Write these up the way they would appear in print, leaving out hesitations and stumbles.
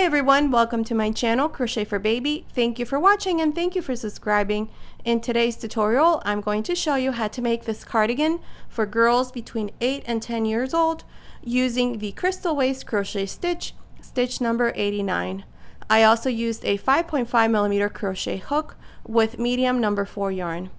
Hi everyone, welcome to my channel Crochet for Baby. Thank you for watching and thank you for subscribing. In today's tutorial, I'm going to show you how to make this cardigan for girls between 8 and 10 years old using the Crystal Waist crochet stitch, stitch number 89. I also used a 5.5mm crochet hook with medium number 4 yarn.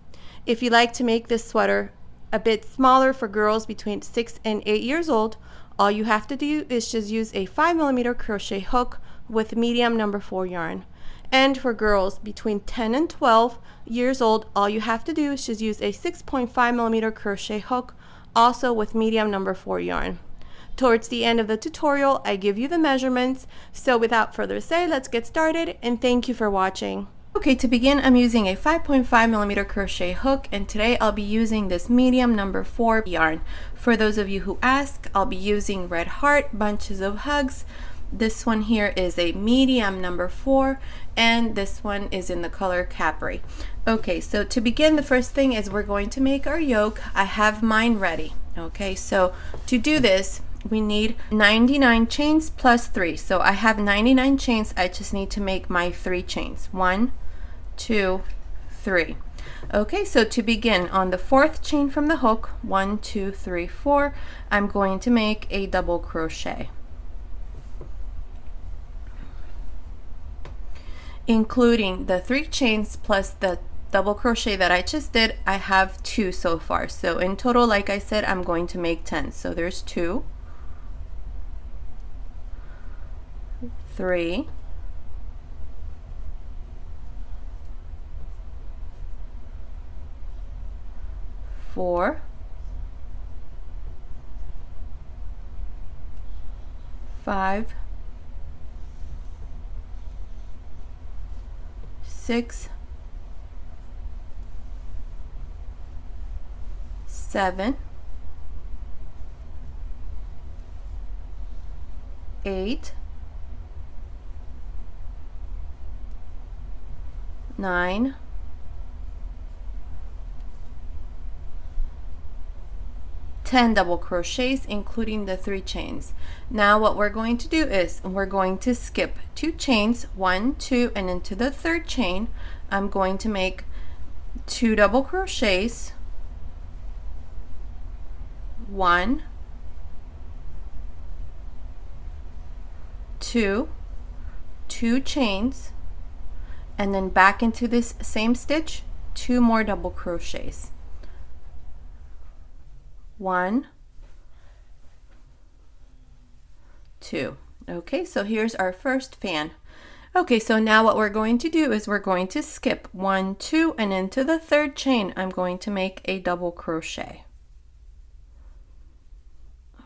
If you'd like to make this sweater a bit smaller for girls between 6 and 8 years old, all you have to do is just use a 5mm crochet hook with medium number 4 yarn. And for girls between 10 and 12 years old, all you have to do is just use a 6.5mm crochet hook, also with medium number 4 yarn. Towards the end of the tutorial, I give you the measurements. So without further ado, let's get started, and thank you for watching. Okay, to begin, I'm using a 5.5mm crochet hook, and today I'll be using this medium number 4 yarn. For those of you who ask, I'll be using Red Heart Bunches of Hugs. This one here is a medium number 4, and this one is in the color Capri. Okay, so to begin, the first thing is we're going to make our yoke. I have mine ready. Okay, so to do this, we need 99 chains plus 3. So I have 99 chains. I just need to make my 3 chains. 1, 2, 3. Okay, so to begin, on the 4th chain from the hook, 1, 2, 3, 4, I'm going to make a double crochet. Including the 3 chains plus the double crochet that I just did, I have 2 so far. So in total, like I said, I'm going to make 10. So there's 2, 3, 4, 5, 6, 7, 8, 9, 10 double crochets, including the 3 chains. Now what we're going to do is we're going to skip 2 chains, 1, 2, and into the 3rd chain I'm going to make 2 double crochets, 1, 2, 2 chains, and then back into this same stitch, 2 more double crochets. 1, 2. Okay, so here's our first fan. Okay, so now what we're going to do is we're going to skip 1, 2, and into the 3rd chain I'm going to make a double crochet.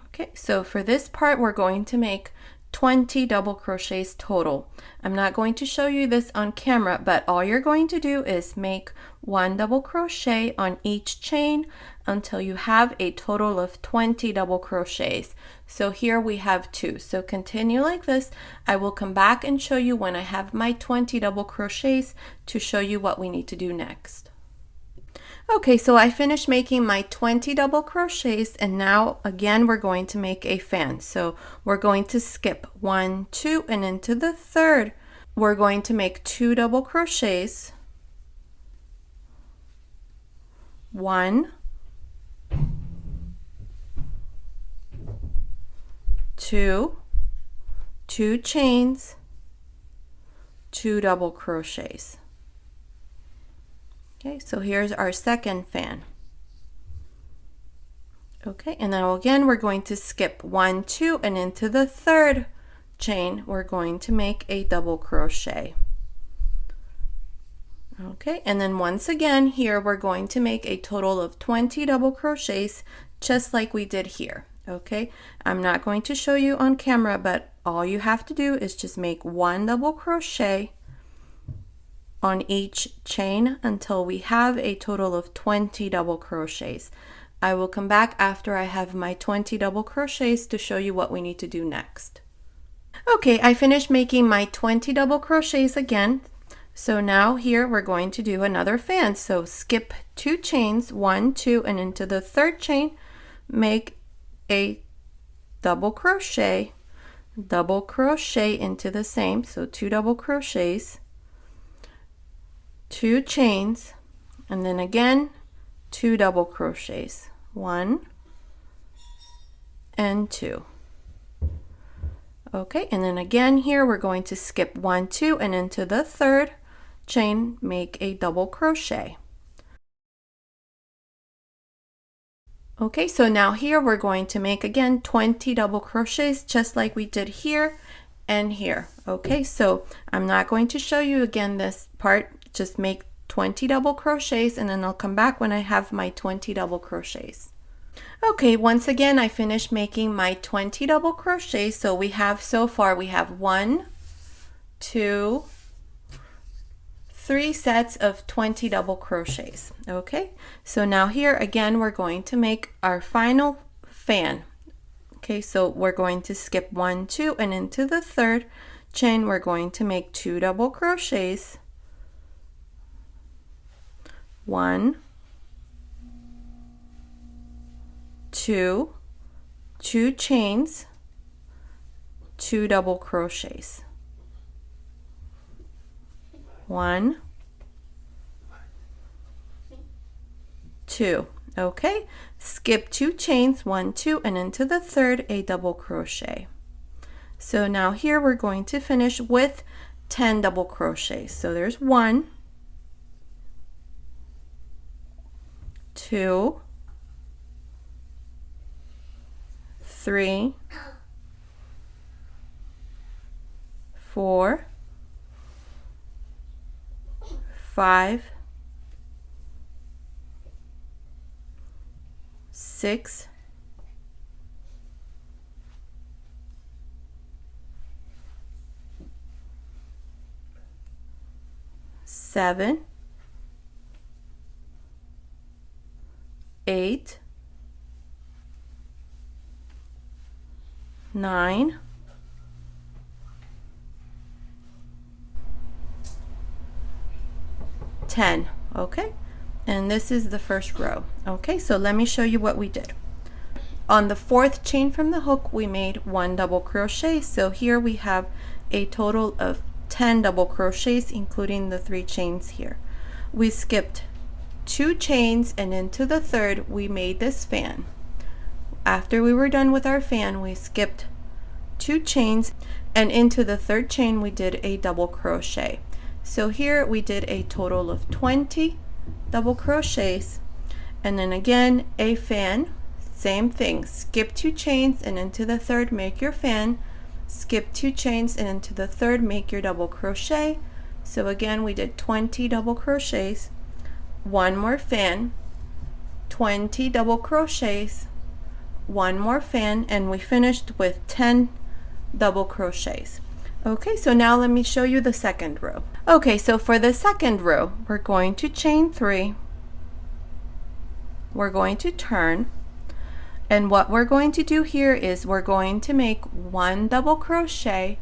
Okay, so for this part we're going to make 20 double crochets total. I'm not going to show you this on camera, but all you're going to do is make 1 double crochet on each chain until you have a total of 20 double crochets. So here we have 2. So continue like this. I will come back and show you when I have my 20 double crochets to show you what we need to do next. Okay, so I finished making my 20 double crochets, and now again we're going to make a fan. So we're going to skip 1, 2, and into the 3rd we're going to make 2 double crochets, 1, 2, 2 chains, 2 double crochets. Okay, so here's our second fan. Okay, and now again we're going to skip 1, 2, and into the 3rd chain we're going to make a double crochet. Okay, and then once again here we're going to make a total of 20 double crochets, just like we did here. Okay, I'm not going to show you on camera, but all you have to do is just make 1 double crochet on each chain until we have a total of 20 double crochets. I will come back after I have my 20 double crochets to show you what we need to do next. Okay, I finished making my 20 double crochets again. So now here we're going to do another fan. So skip 2 chains, 1, 2, and into the 3rd chain make a double crochet, double crochet into the same, so 2 double crochets, 2 chains, and then again 2 double crochets, 1 and 2. Okay, and then again here we're going to skip 1, 2, and into the third chain make a double crochet. Okay, so now here we're going to make again 20 double crochets just like we did here and here. Okay, so I'm not going to show you again this part, just make 20 double crochets and then I'll come back when I have my 20 double crochets. Okay, once again I finished making my 20 double crochets. So we have so far, we have 1, 2, 3 sets of 20 double crochets. Okay, so now here again we're going to make our final fan. Okay, so we're going to skip 1, 2, and into the third chain we're going to make 2 double crochets, 1, 2, 2 chains, 2 double crochets, 1, 2. Okay, skip 2 chains, 1, 2, and into the third a double crochet. So now here we're going to finish with 10 double crochets. So there's 1, 2, 3, 4, 5, 6, 7, 8, 9, 10. Okay, and this is the first row. Okay, so let me show you what we did. On the fourth chain from the hook we made 1 double crochet, so here we have a total of 10 double crochets including the 3 chains here. We skipped 2 chains and into the third we made this fan. After we were done with our fan we skipped 2 chains and into the third chain we did a double crochet. So here we did a total of 20 double crochets, and then again a fan, same thing, skip 2 chains and into the third make your fan, skip 2 chains and into the third make your double crochet. So again we did 20 double crochets, 1 more fan, 20 double crochets, 1 more fan, and we finished with 10 double crochets. Okay, so now let me show you the second row. Okay, so for the second row we're going to chain 3, we're going to turn, and what we're going to do here is we're going to make 1 double crochet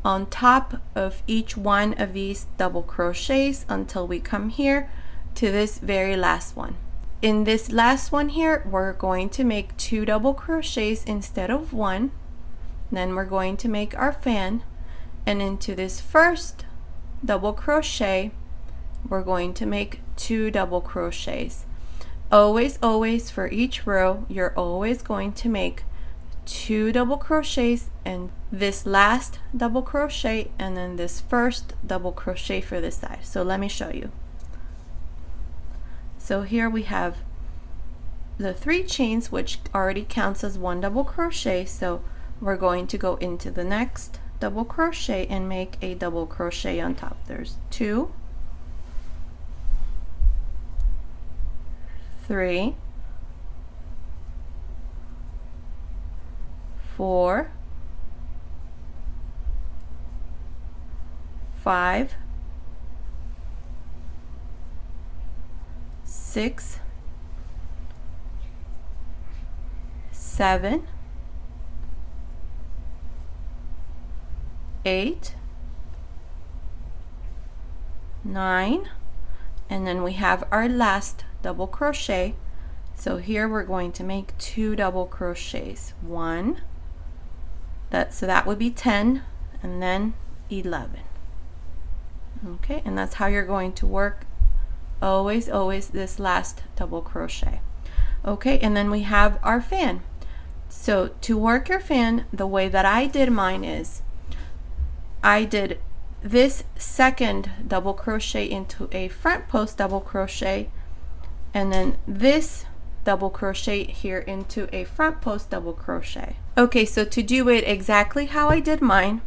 on top of each one of these double crochets until we come here to this very last one. In this last one here we're going to make 2 double crochets instead of 1, then we're going to make our fan, and into this first double crochet we're going to make 2 double crochets. Always for each row you're always going to make 2 double crochets and this last double crochet and then this first double crochet for this side. So let me show you. So here we have the 3 chains, which already counts as 1 double crochet, so we're going to go into the next double crochet and make a double crochet on top. There's 2, 3, 4, 5, 6, 7, 8, 9, and then we have our last double crochet. So here we're going to make 2 double crochets, 1, So that would be 10 and then 11. Okay, and that's how you're going to work always this last double crochet. Okay, and then we have our fan. So to work your fan, the way that I did mine is I did this second double crochet into a front post double crochet, and then this double crochet here into a front post double crochet. Okay, so to do it exactly how I did mine,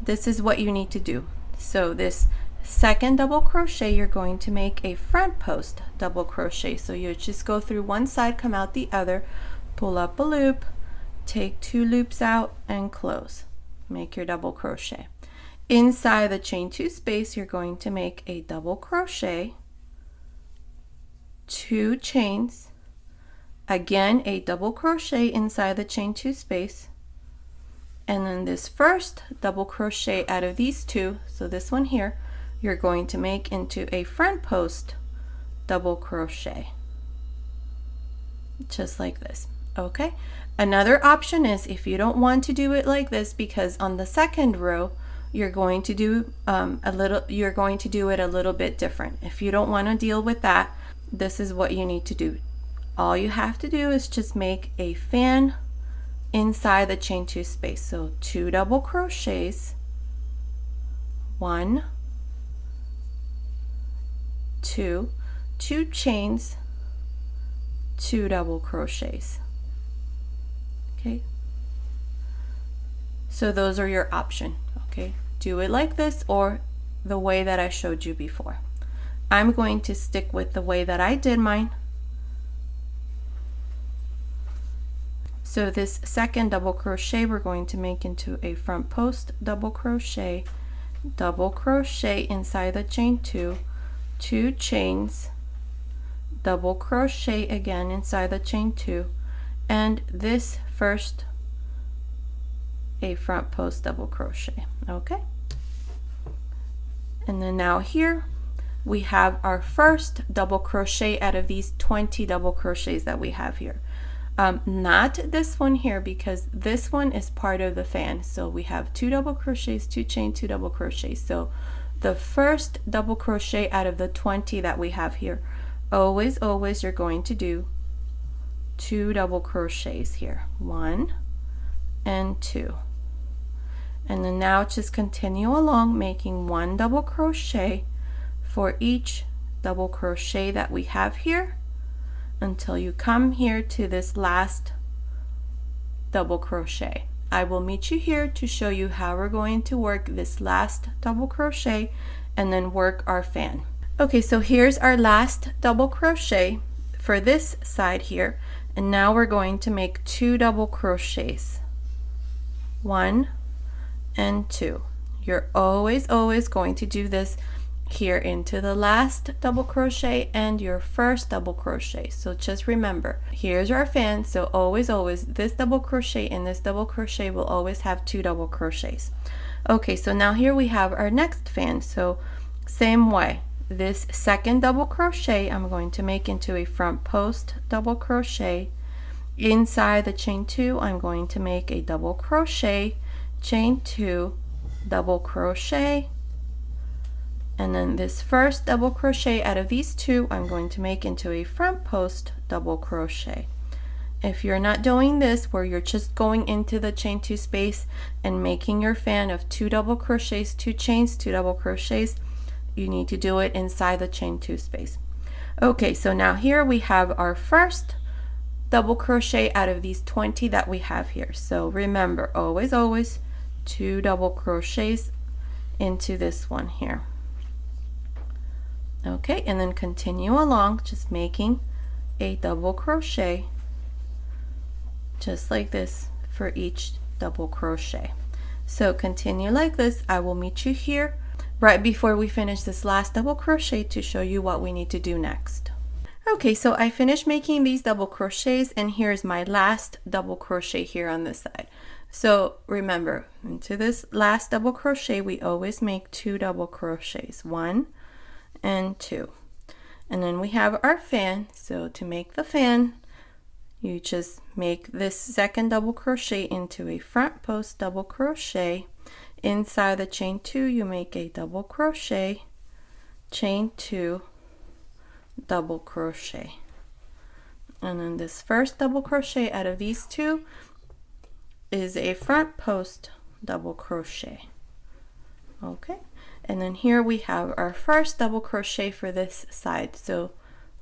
this is what you need to do. So this second double crochet, you're going to make a front post double crochet. So you just go through one side, come out the other, pull up a loop, take 2 loops out and close. Make your double crochet. Inside the chain 2 space, you're going to make a double crochet, 2 chains, again a double crochet inside the chain 2 space, and then this first double crochet out of these 2, so this one here, you're going to make into a front post double crochet, just like this. Okay, another option is if you don't want to do it like this, because on the second row you're going to do it a little bit different. If you don't want to deal with that, this is what you need to do. All you have to do is just make a fan inside the chain 2 space. So 2 double crochets, 1, 2, 2 chains, 2 double crochets. Okay, so those are your option. Okay, do it like this or the way that I showed you before. I'm going to stick with the way that I did mine. So this second double crochet we're going to make into a front post double crochet inside the chain 2, 2 chains, double crochet again inside the chain 2, and this first a front post double crochet. Okay, and then now here we have our first double crochet out of these 20 double crochets that we have here. Not this one here, because this one is part of the fan. So we have 2 double crochets, 2 chain, 2 double crochets. So the first double crochet out of the 20 that we have here, always you're going to do 2 double crochets here, 1 and 2. And then now just continue along, making 1 double crochet for each double crochet that we have here until you come here to this last double crochet. I will meet you here to show you how we're going to work this last double crochet and then work our fan. Okay, so here's our last double crochet for this side here, and now we're going to make 2 double crochets, 1 and 2. You're always going to do this here into the last double crochet and your first double crochet. So just remember, here's our fan. So always this double crochet and this double crochet will always have 2 double crochets. Okay, so now here we have our next fan. So same way, this second double crochet I'm going to make into a front post double crochet. Inside the chain 2 I'm going to make a double crochet, chain 2, double crochet, and then this first double crochet out of these 2 I'm going to make into a front post double crochet. If you're not doing this, where you're just going into the chain 2 space and making your fan of 2 double crochets, 2 chains, 2 double crochets, you need to do it inside the chain 2 space. Okay, so now here we have our first double crochet out of these 20 that we have here. So remember, always 2 double crochets into this one here. Okay, and then continue along, just making a double crochet just like this for each double crochet. So continue like this. I will meet you here right before we finish this last double crochet to show you what we need to do next. Okay, so I finished making these double crochets, and here's my last double crochet here on this side. So remember, into this last double crochet we always make 2 double crochets, 1 and 2, and then we have our fan. So to make the fan, you just make this second double crochet into a front post double crochet. Inside the chain 2, you make a double crochet, chain 2, double crochet. And then this first double crochet out of these two is a front post double crochet. Okay, and then here we have our first double crochet for this side. So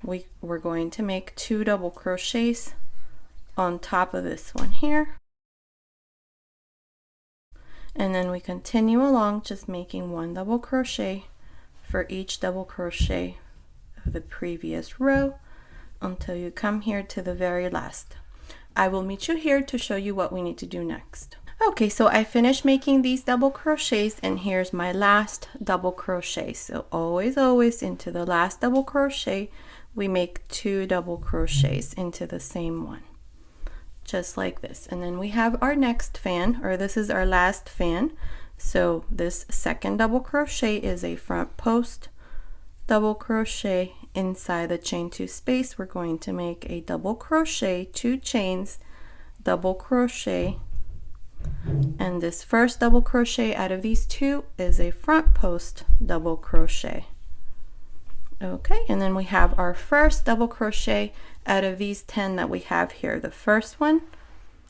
we're going to make 2 double crochets on top of this one here. And then we continue along, just making 1 double crochet for each double crochet of the previous row until you come here to the very last. I will meet you here to show you what we need to do next. Okay, so I finished making these double crochets, and here's my last double crochet. So always into the last double crochet, we make 2 double crochets into the same one, just like this. And then we have our next fan, or this is our last fan. So this second double crochet is a front post double crochet. Inside the chain 2 space, we're going to make a double crochet, 2 chains, double crochet, and this first double crochet out of these 2 is a front post double crochet. Okay, and then we have our first double crochet out of these 10 that we have here. The first one,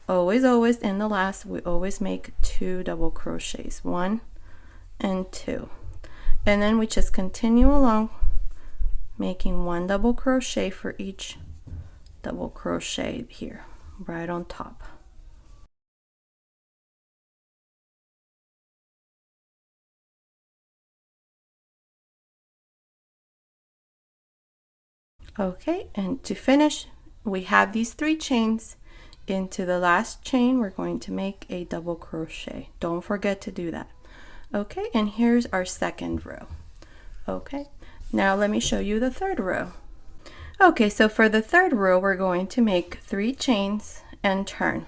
always in the last, we always make 2 double crochets, 1 and 2, and then we just continue along making 1 double crochet for each double crochet here right on top. Okay, and to finish, we have these 3 chains. Into the last chain, we're going to make a double crochet. Don't forget to do that. Okay, and here's our second row. Okay, now let me show you the third row. Okay, so for the third row, we're going to make 3 chains and turn.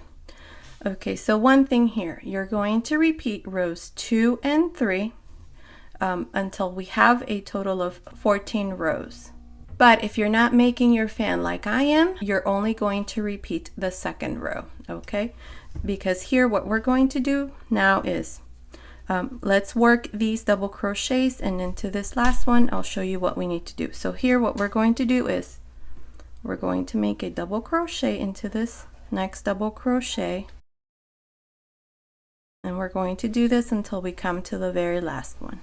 Okay, so one thing here, you're going to repeat rows 2 and 3 until we have a total of 14 rows. But if you're not making your fan like I am, you're only going to repeat the second row, okay? Because here what we're going to do now is, let's work these double crochets, and into this last one, I'll show you what we need to do. So here what we're going to do is, we're going to make a double crochet into this next double crochet. And we're going to do this until we come to the very last one.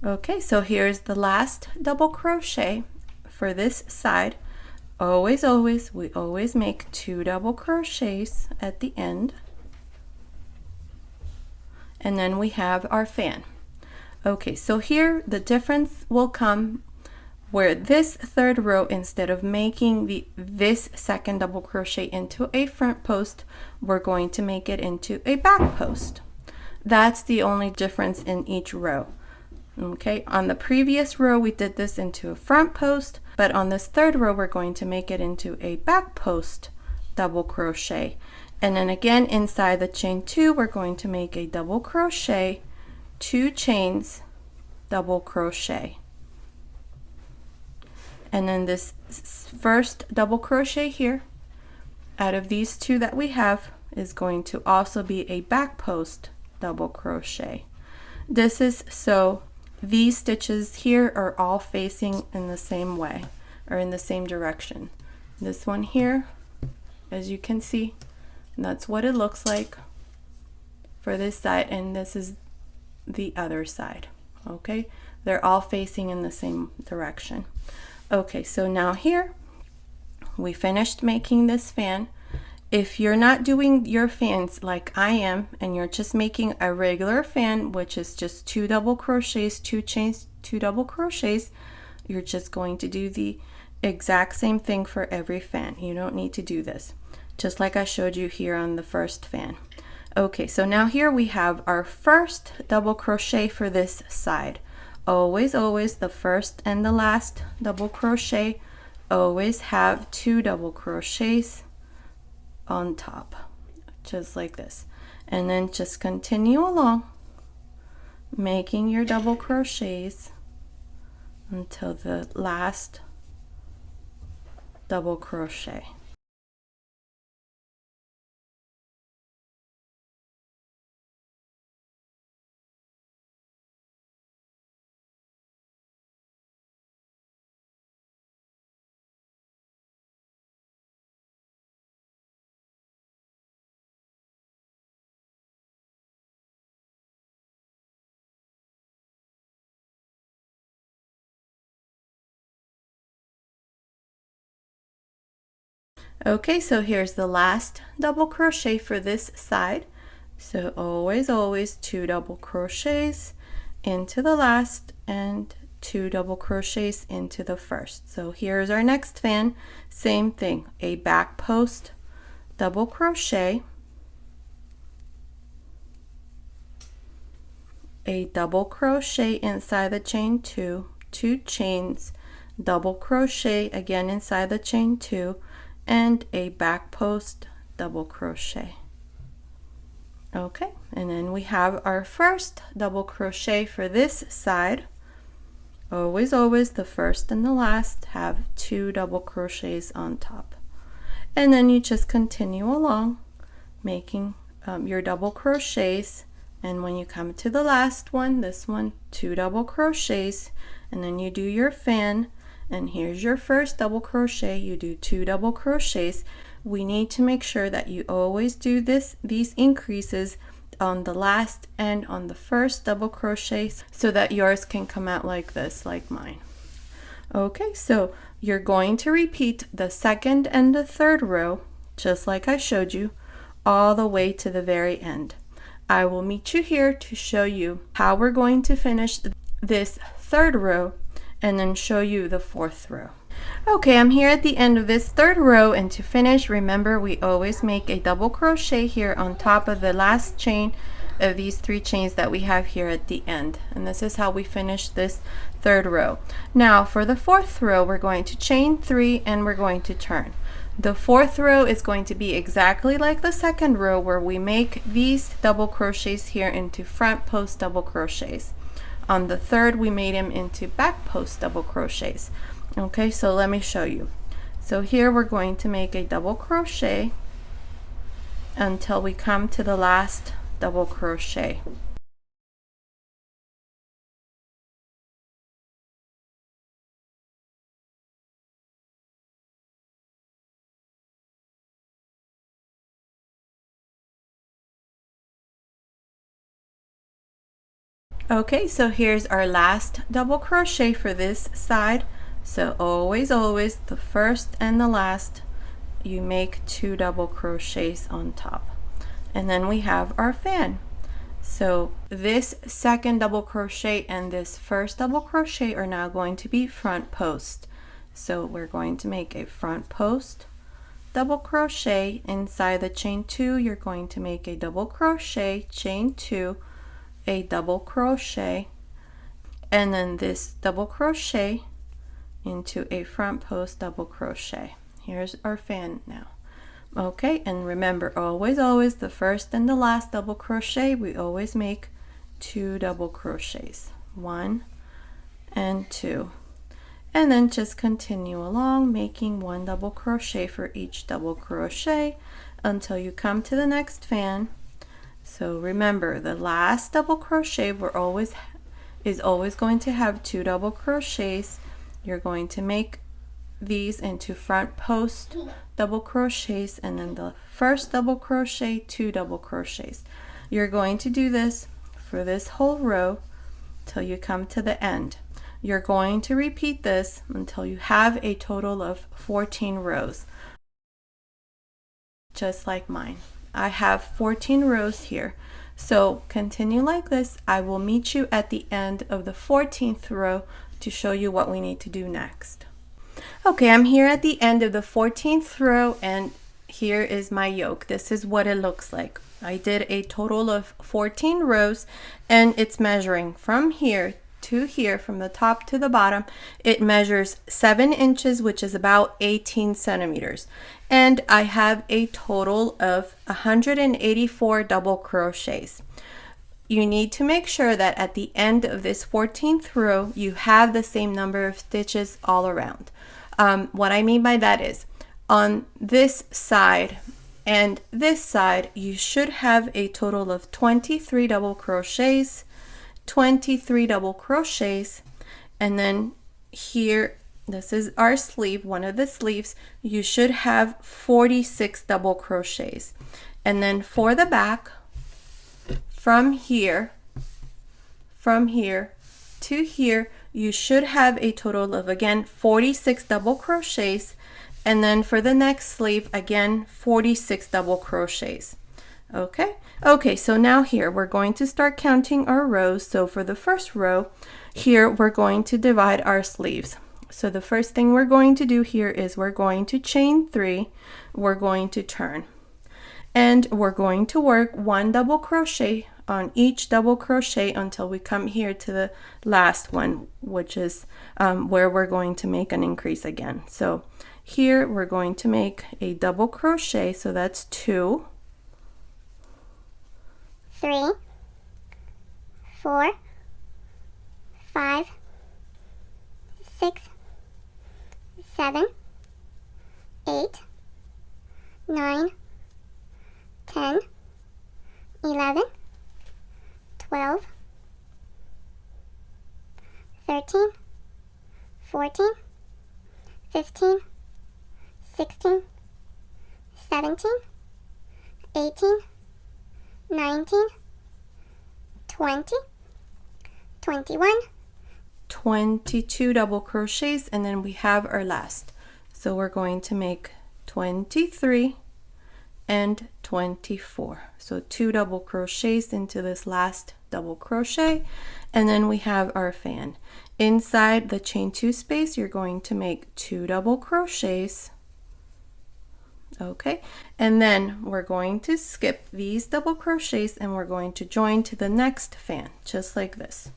Okay, so here's the last double crochet for this side. We always make 2 double crochets at the end. And then we have our fan. Okay, so here the difference will come where this third row, instead of making this second double crochet into a front post, we're going to make it into a back post. That's the only difference in each row. Okay, on the previous row we did this into a front post, but on this third row we're going to make it into a back post double crochet. And then again, inside the chain 2, we're going to make a double crochet, 2 chains, double crochet. And then this first double crochet here out of these 2 that we have is going to also be a back post double crochet. This is so these stitches here are all facing in the same way, or in the same direction. This one here, as you can see, that's what it looks like for this side, and this is the other side. Okay, they're all facing in the same direction. Okay, so now here we finished making this fan. If you're not doing your fans like I am, and you're just making a regular fan, which is just 2 double crochets, 2 chains, 2 double crochets, you're just going to do the exact same thing for every fan. You don't need to do this, just like I showed you here on the first fan. Okay, so now here we have our first double crochet for this side. Always the first and the last double crochet always have 2 double crochets on top. just like this. And then just continue along, making your double crochets until the last double crochet. Okay, so here's the last double crochet for this side. So always 2 double crochets into the last and 2 double crochets into the first. So here's our next fan. Same thing, a back post double crochet, a double crochet inside the chain 2, 2 chains, double crochet again inside the chain 2, and a back post double crochet. Okay, and then we have our first double crochet for this side. Always the first and the last have 2 double crochets on top. And then you just continue along making your double crochets, and when you come to the last one, this one, 2 double crochets, and then you do your fan, and here's your first double crochet. You do 2 double crochets. We need to make sure that you always do these increases on the last and on the first double crochet so that yours can come out like this, like mine. Okay, so you're going to repeat the second and the third row just like I showed you all the way to the very end. I will meet you here to show you how we're going to finish this third row and then show you the fourth row. Okay, I'm here at the end of this third row, and to finish, remember we always make a double crochet here on top of the last chain of these 3 chains that we have here at the end, and this is how we finish this third row. Now for the fourth row, we're going to chain 3 and we're going to turn. The fourth row is going to be exactly like the second row, where we make these double crochets here into front post double crochets. On the third, we made them into back post double crochets. Okay, so let me show you. So here we're going to make a double crochet until we come to the last double crochet. Okay, so here's our last double crochet for this side. So always the first and the last, you make 2 double crochets on top, and then we have our fan. So this second double crochet and this first double crochet are now going to be front post. So we're going to make a front post double crochet inside the chain 2. You're going to make a double crochet, chain 2, a double crochet, and then this double crochet into a front post double crochet. Here's our fan now. Okay, and remember, always the first and the last double crochet, we always make 2 double crochets, 1 and 2, and then just continue along making 1 double crochet for each double crochet until you come to the next fan. So remember, the last double crochet is always going to have 2 double crochets. You're going to make these into front post double crochets, and then the first double crochet, 2 double crochets. You're going to do this for this whole row till you come to the end. You're going to repeat this until you have a total of 14 rows, just like mine. I have 14 rows here. So continue like this. I will meet you at the end of the 14th row to show you what we need to do next. Okay, I'm here at the end of the 14th row, and here is my yoke. This is what it looks like. I did a total of 14 rows, and it's measuring from here to here, from the top to the bottom, it measures 7 inches, which is about 18 centimeters. And I have a total of 184 double crochets. You need to make sure that at the end of this 14th row, you have the same number of stitches all around. What I mean by that is, on this side and this side, you should have a total of 23 double crochets, 23 double crochets, and then here, this is our sleeve, one of the sleeves, you should have 46 double crochets. And then for the back, from here to here, you should have a total of, again, 46 double crochets. And then for the next sleeve, again, 46 double crochets. Okay, so now here we're going to start counting our rows. So for the first row here, we're going to divide our sleeves. So the first thing we're going to do here is we're going to chain 3, we're going to turn, and we're going to work 1 double crochet on each double crochet until we come here to the last one, which is where we're going to make an increase again. So here we're going to make a double crochet, so that's 2, 3, 4, 5, 6, 7, 8, 9, 10, 11, 12, 13, 14, 15, 16, 17, 18, 19, 20, 21, 22 double crochets, and then we have our last. So we're going to make 23 and 24. So 2 double crochets into this last double crochet, and then we have our fan. Inside the chain 2 space, you're going to make 2 double crochets. Okay, and then we're going to skip these double crochets and we're going to join to the next fan, just like this.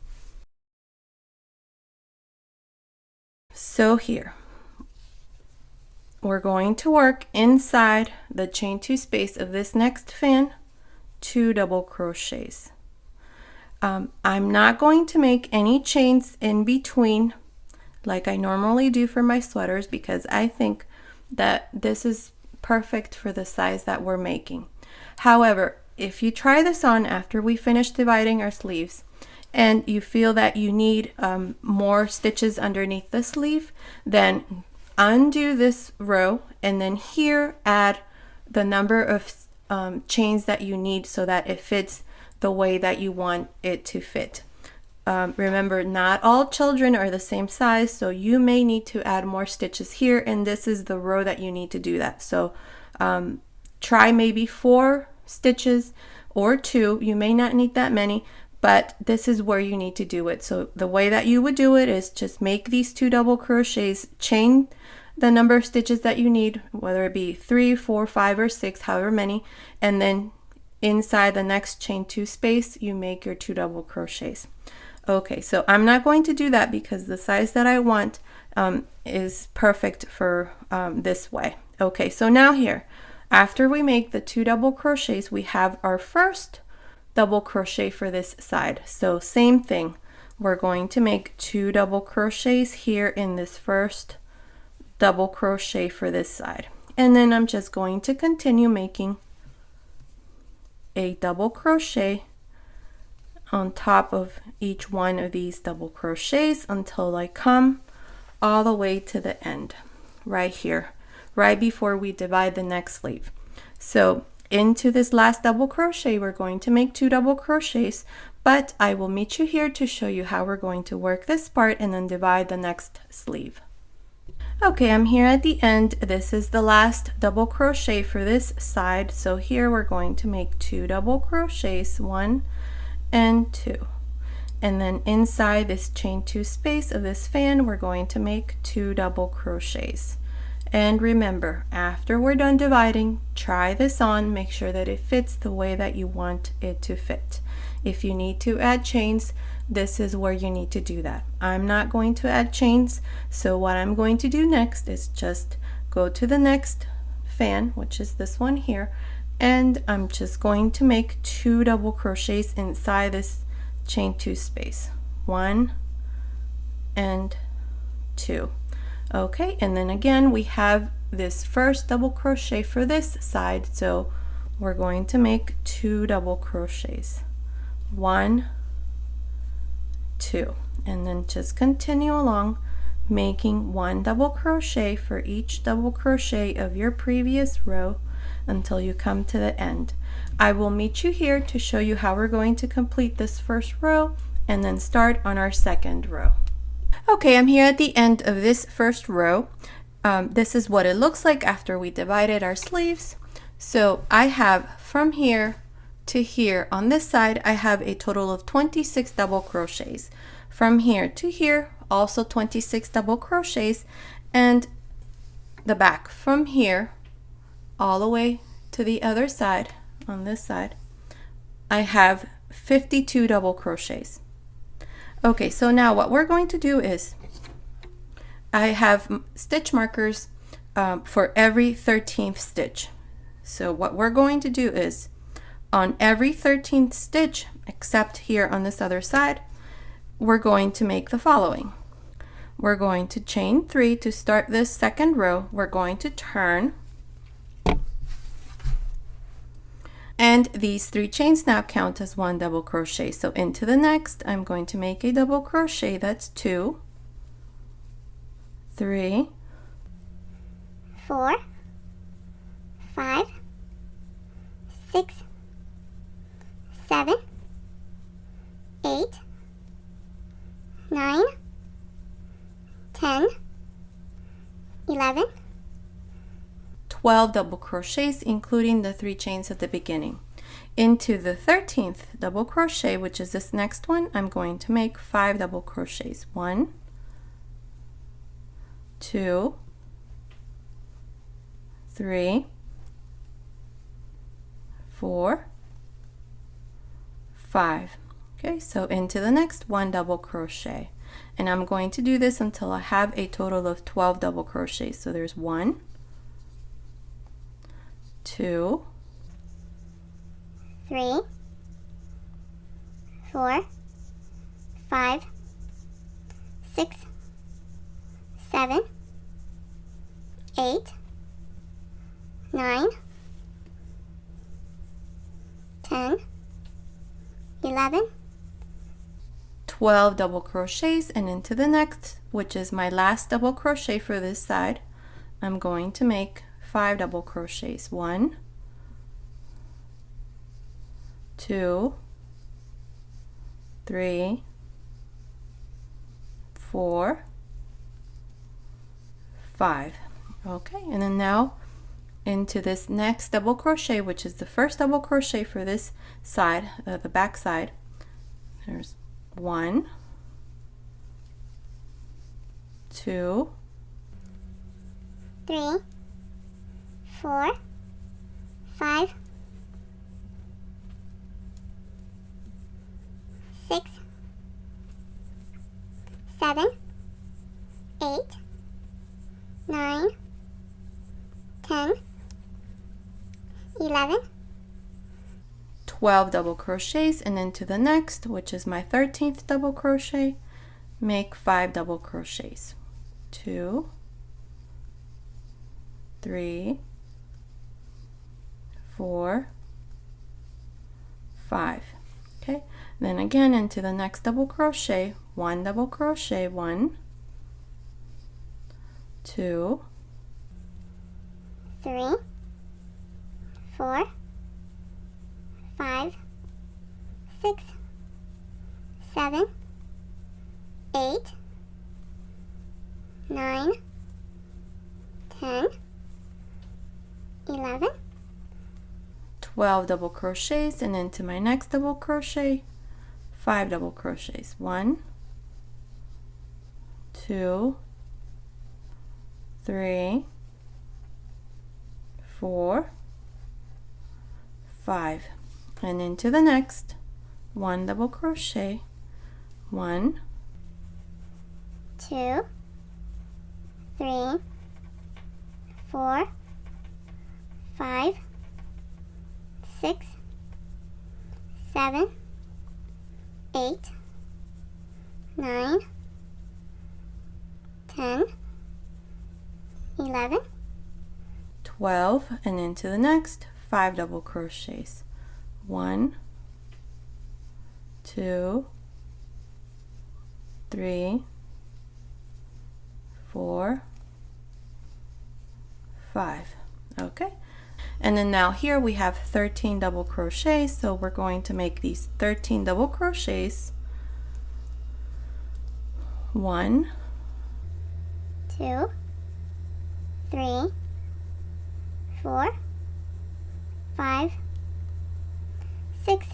So here, we're going to work inside the chain 2 space of this next fan, 2 double crochets. I'm not going to make any chains in between like I normally do for my sweaters, because I think that this is perfect for the size that we're making. However, if you try this on after we finish dividing our sleeves and you feel that you need more stitches underneath the sleeve, then undo this row and then here add the number of chains that you need so that it fits the way that you want it to fit. Remember, not all children are the same size, so you may need to add more stitches here, and this is the row that you need to do that. So try maybe 4 stitches or 2. You may not need that many, but this is where you need to do it. So the way that you would do it is just make these 2 double crochets, chain the number of stitches that you need, whether it be 3, 4, 5, or 6, however many, and then inside the next chain 2 space, you make your 2 double crochets. Okay, so I'm not going to do that because the size that I want is perfect for this way. Okay, so now here, after we make the 2 double crochets, we have our first double crochet for this side. So same thing, we're going to make 2 double crochets here in this first double crochet for this side. And then I'm just going to continue making a double crochet on top of each one of these double crochets until I come all the way to the end, right here, right before we divide the next sleeve. So into this last double crochet, we're going to make 2 double crochets, but I will meet you here to show you how we're going to work this part and then divide the next sleeve. Okay, I'm here at the end. This is the last double crochet for this side. So here we're going to make 2 double crochets, 1 and 2, and then inside this chain 2 space of this fan, we're going to make 2 double crochets. And remember, after we're done dividing, try this on, make sure that it fits the way that you want it to fit. If you need to add chains, this is where you need to do that. I'm not going to add chains, so what I'm going to do next is just go to the next fan, which is this one here, and I'm just going to make 2 double crochets inside this chain 2 space. 1 and 2. Okay, and then again we have this first double crochet for this side, so we're going to make 2 double crochets. 1, 2, and then just continue along making 1 double crochet for each double crochet of your previous row until you come to the end. I will meet you here to show you how we're going to complete this first row and then start on our second row. Okay, I'm here at the end of this first row. This is what it looks like after we divided our sleeves. So I have from here to here on this side, I have a total of 26 double crochets. From here to here, also 26 double crochets, and the back from here all the way to the other side, on this side, I have 52 double crochets. Okay, so now what we're going to do is I have stitch markers for every 13th stitch. So what we're going to do is on every 13th stitch, except here on this other side, we're going to make the following. We're going to chain 3 to start this second row. We're going to turn, and these 3 chains now count as 1 double crochet. So into the next, I'm going to make a double crochet. That's 2, 3, 4, 5, 6, 7, 8, 9, 10, 11, 12 double crochets, including the 3 chains at the beginning. Into the 13th double crochet, which is this next one, I'm going to make 5 double crochets. 1, 2, 3, 4, 5. Okay, so into the next 1 double crochet, and I'm going to do this until I have a total of 12 double crochets. So there's 1, 2, 3, 4, 5, 6, 7, 8, 9, 10, 11, 12 double crochets, and into the next, which is my last double crochet for this side, I'm going to make 5 double crochets. 1, 2, 3, 4, 5. Okay, and then now into this next double crochet, which is the first double crochet for this side, the back side. There's 1, 2, 3, 4, 5, 6, 7, 8, 9, 10, 11, 12 double crochets, and into the next, which is my 13th double crochet, make 5 double crochets. 2, 3, 4, 5. Okay, then again into the next double crochet, 1 double crochet, 1, 2, 3, 4, 5, 6, 7, 8, 9, 10, 11, 12 double crochets, and into my next double crochet, 5 double crochets. 1, 2, 3, 4, 5, and into the next, 1 double crochet, 1, 2, 3, 4, 5, 6, 7, 8, 9, 10, 11, 12, and into the next 5 double crochets. 1, 2, 3, 4, 5. Okay, and then now here we have 13 double crochets, so we're going to make these 13 double crochets. 1, 2, 3, 4, 5, 6,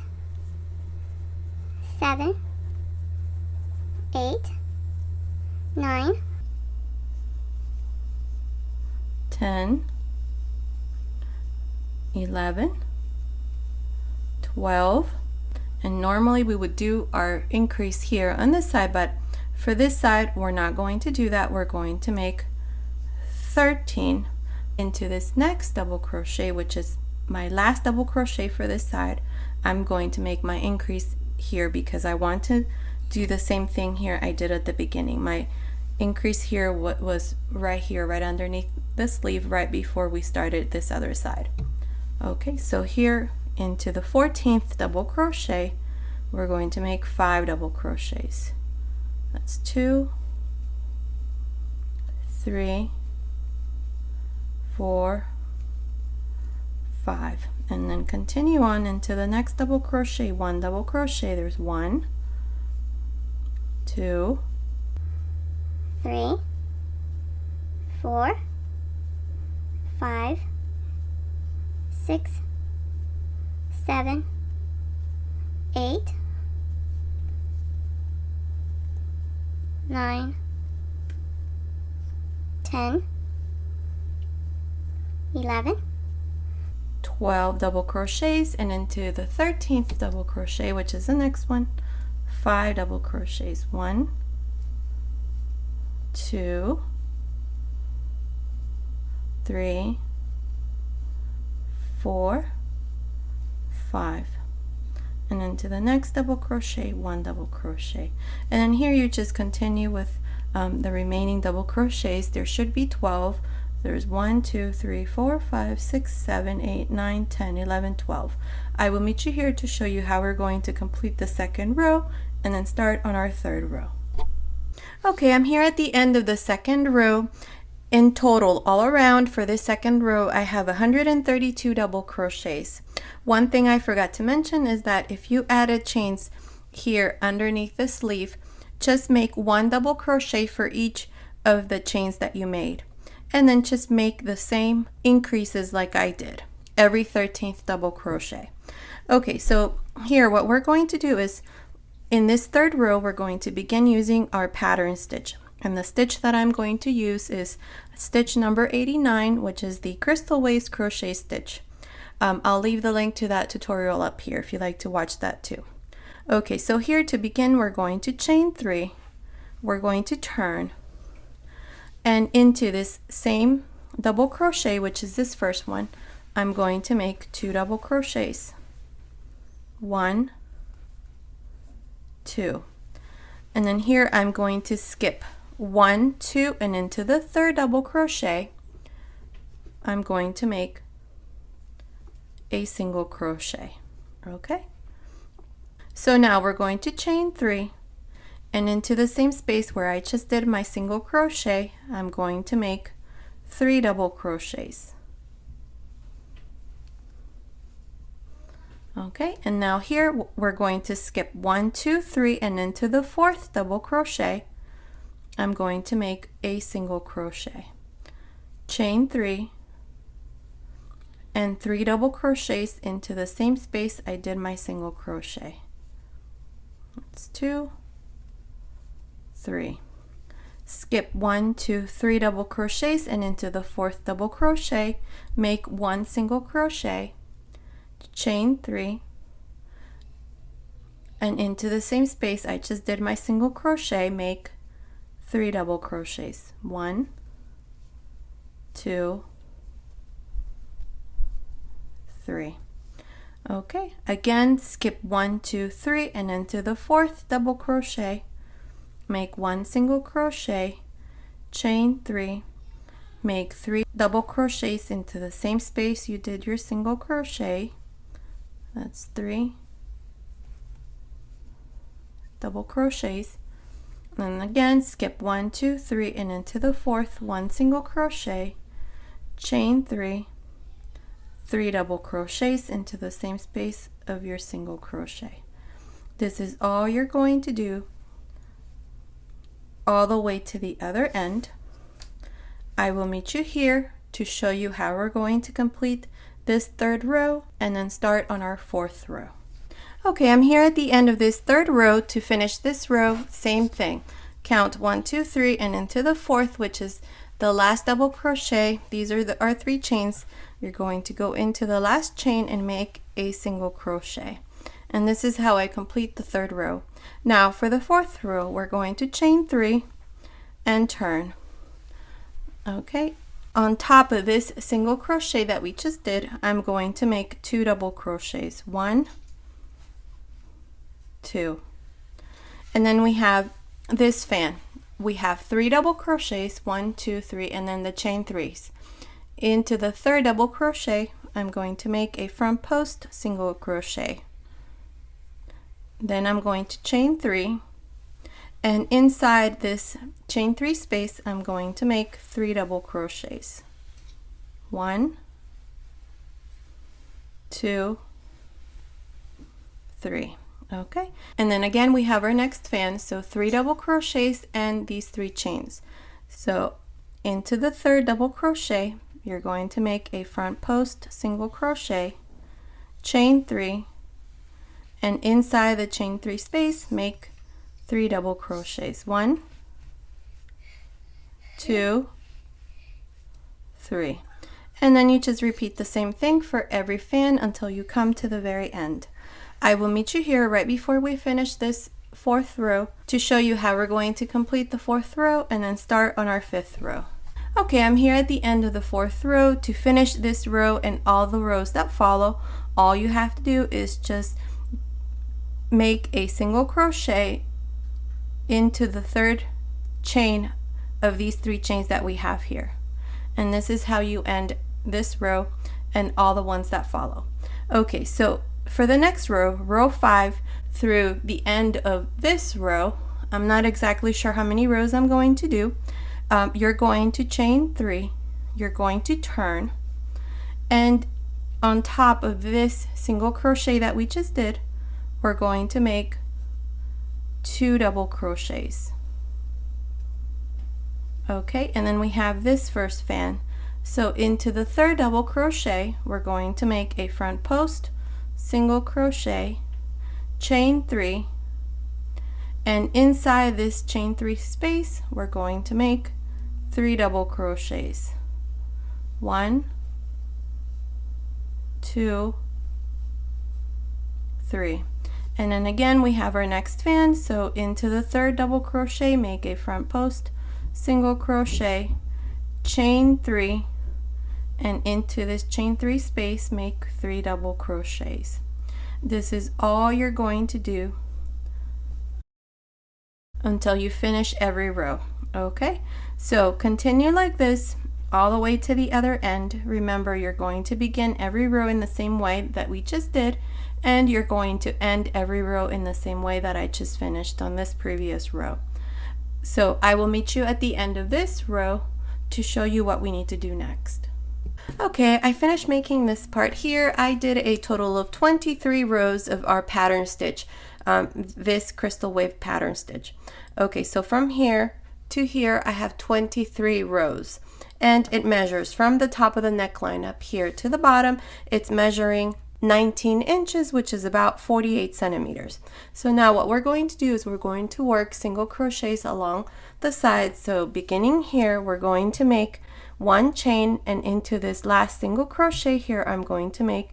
7, 8, 9, 10, 11, 12, and normally we would do our increase here on this side, but for this side we're not going to do that. We're going to make 13 into this next double crochet, which is my last double crochet for this side. I'm going to make my increase here because I want to do the same thing here I did at the beginning. My increase here was right here, right underneath the sleeve, right before we started this other side. Okay, so here into the 14th double crochet, we're going to make 5 double crochets. That's 2, 3, 4, 5, and then continue on into the next double crochet. 1 double crochet. There's 1, 2, 3, 4, 5, 6, 7, 8, 9, 10, 11, 12 double crochets, and into the 13th double crochet, which is the next one, 5 double crochets. 1, 2, 3, 4, 5, and into the next double crochet, 1 double crochet, and then here you just continue with the remaining double crochets. There should be 12. There's 1, 2, 3, 4, 5, 6, 7, 8, 9, 10, 11, 12. I will meet you here to show you how we're going to complete the second row and then start on our third row. Okay, I'm here at the end of the second row. In total, all around for this second row, I have 132 double crochets. One thing I forgot to mention is that if you added chains here underneath the sleeve, just make 1 double crochet for each of the chains that you made. And then just make the same increases like I did, every 13th double crochet. Okay, so here what we're going to do is, in this third row, we're going to begin using our pattern stitch. And the stitch that I'm going to use is stitch number 89, which is the crystal waist crochet stitch. I'll leave the link to that tutorial up here if you'd like to watch that too. Okay, so here to begin, we're going to chain 3. We're going to turn, and into this same double crochet, which is this first one, I'm going to make 2 double crochets. 1, 2, and then here I'm going to skip 1, 2, and into the third double crochet I'm going to make a single crochet. Okay, so now we're going to chain 3, and into the same space where I just did my single crochet, I'm going to make 3 double crochets. Okay, and now here we're going to skip 1, 2, 3, and into the 4th double crochet I'm going to make a single crochet, chain 3, and 3 double crochets into the same space I did my single crochet. That's 2, 3. Skip 1, 2, 3 double crochets, and into the 4th double crochet make 1 single crochet, chain 3, and into the same space I just did my single crochet, make 3 double crochets. 1, 2, 3. Okay, again skip 1, 2, 3, and into the 4th double crochet, make 1 single crochet, chain 3, make 3 double crochets into the same space you did your single crochet. That's 3 double crochets. And again skip 1, 2, 3, and into the 4th, 1 single crochet, chain 3, 3 double crochets into the same space of your single crochet. This is all you're going to do all the way to the other end. I will meet you here to show you how we're going to complete this 3rd row and then start on our 4th row. Okay, I'm here at the end of this 3rd row. To finish this row, same thing. Count 1, 2, 3, and into the 4th, which is the last double crochet. These are our 3 chains. You're going to go into the last chain and make a single crochet. And this is how I complete the 3rd row. Now for the 4th row, we're going to chain 3 and turn. Okay, on top of this single crochet that we just did, I'm going to make 2 double crochets. 1, 2. And then we have this fan. We have 3 double crochets, 1, 2, 3, and then the chain 3s. Into the 3rd double crochet, I'm going to make a front post single crochet. Then I'm going to chain 3, and inside this chain 3 space, I'm going to make 3 double crochets. 1, 2, 3. Okay, and then again we have our next fan, so 3 double crochets and these 3 chains. So into the 3rd double crochet, you're going to make a front post single crochet, chain 3, and inside the chain 3 space, make 3 double crochets. 1, 2, 3. And then you just repeat the same thing for every fan until you come to the very end. I will meet you here right before we finish this 4th row to show you how we're going to complete the 4th row and then start on our 5th row. Okay, I'm here at the end of the 4th row. To finish this row and all the rows that follow, all you have to do is just make a single crochet into the 3rd chain of these 3 chains that we have here. And this is how you end this row and all the ones that follow. Okay, so for the next row, row 5 through the end of this row, I'm not exactly sure how many rows I'm going to do. You're going to chain 3, you're going to turn, and on top of this single crochet that we just did, we're going to make 2 double crochets. Okay, and then we have this first fan. So into the 3rd double crochet, we're going to make a front post single crochet, chain 3, and inside this chain 3 space, we're going to make 3 double crochets. 1, 2, 3. And then again we have our next fan, so into the 3rd double crochet, make a front post single crochet, chain 3, and into this chain 3 space, make 3 double crochets. This is all you're going to do until you finish every row. Okay, so continue like this all the way to the other end. Remember, you're going to begin every row in the same way that we just did, and you're going to end every row in the same way that I just finished on this previous row. So I will meet you at the end of this row to show you what we need to do next. Okay, I finished making this part here. I did a total of 23 rows of our pattern stitch, this crystal wave pattern stitch. Okay, so from here to here I have 23 rows, and it measures from the top of the neckline up here to the bottom. It's measuring 19 inches, which is about 48 centimeters. So now what we're going to do is we're going to work single crochets along the sides. So beginning here, we're going to make 1 chain, and into this last single crochet here, I'm going to make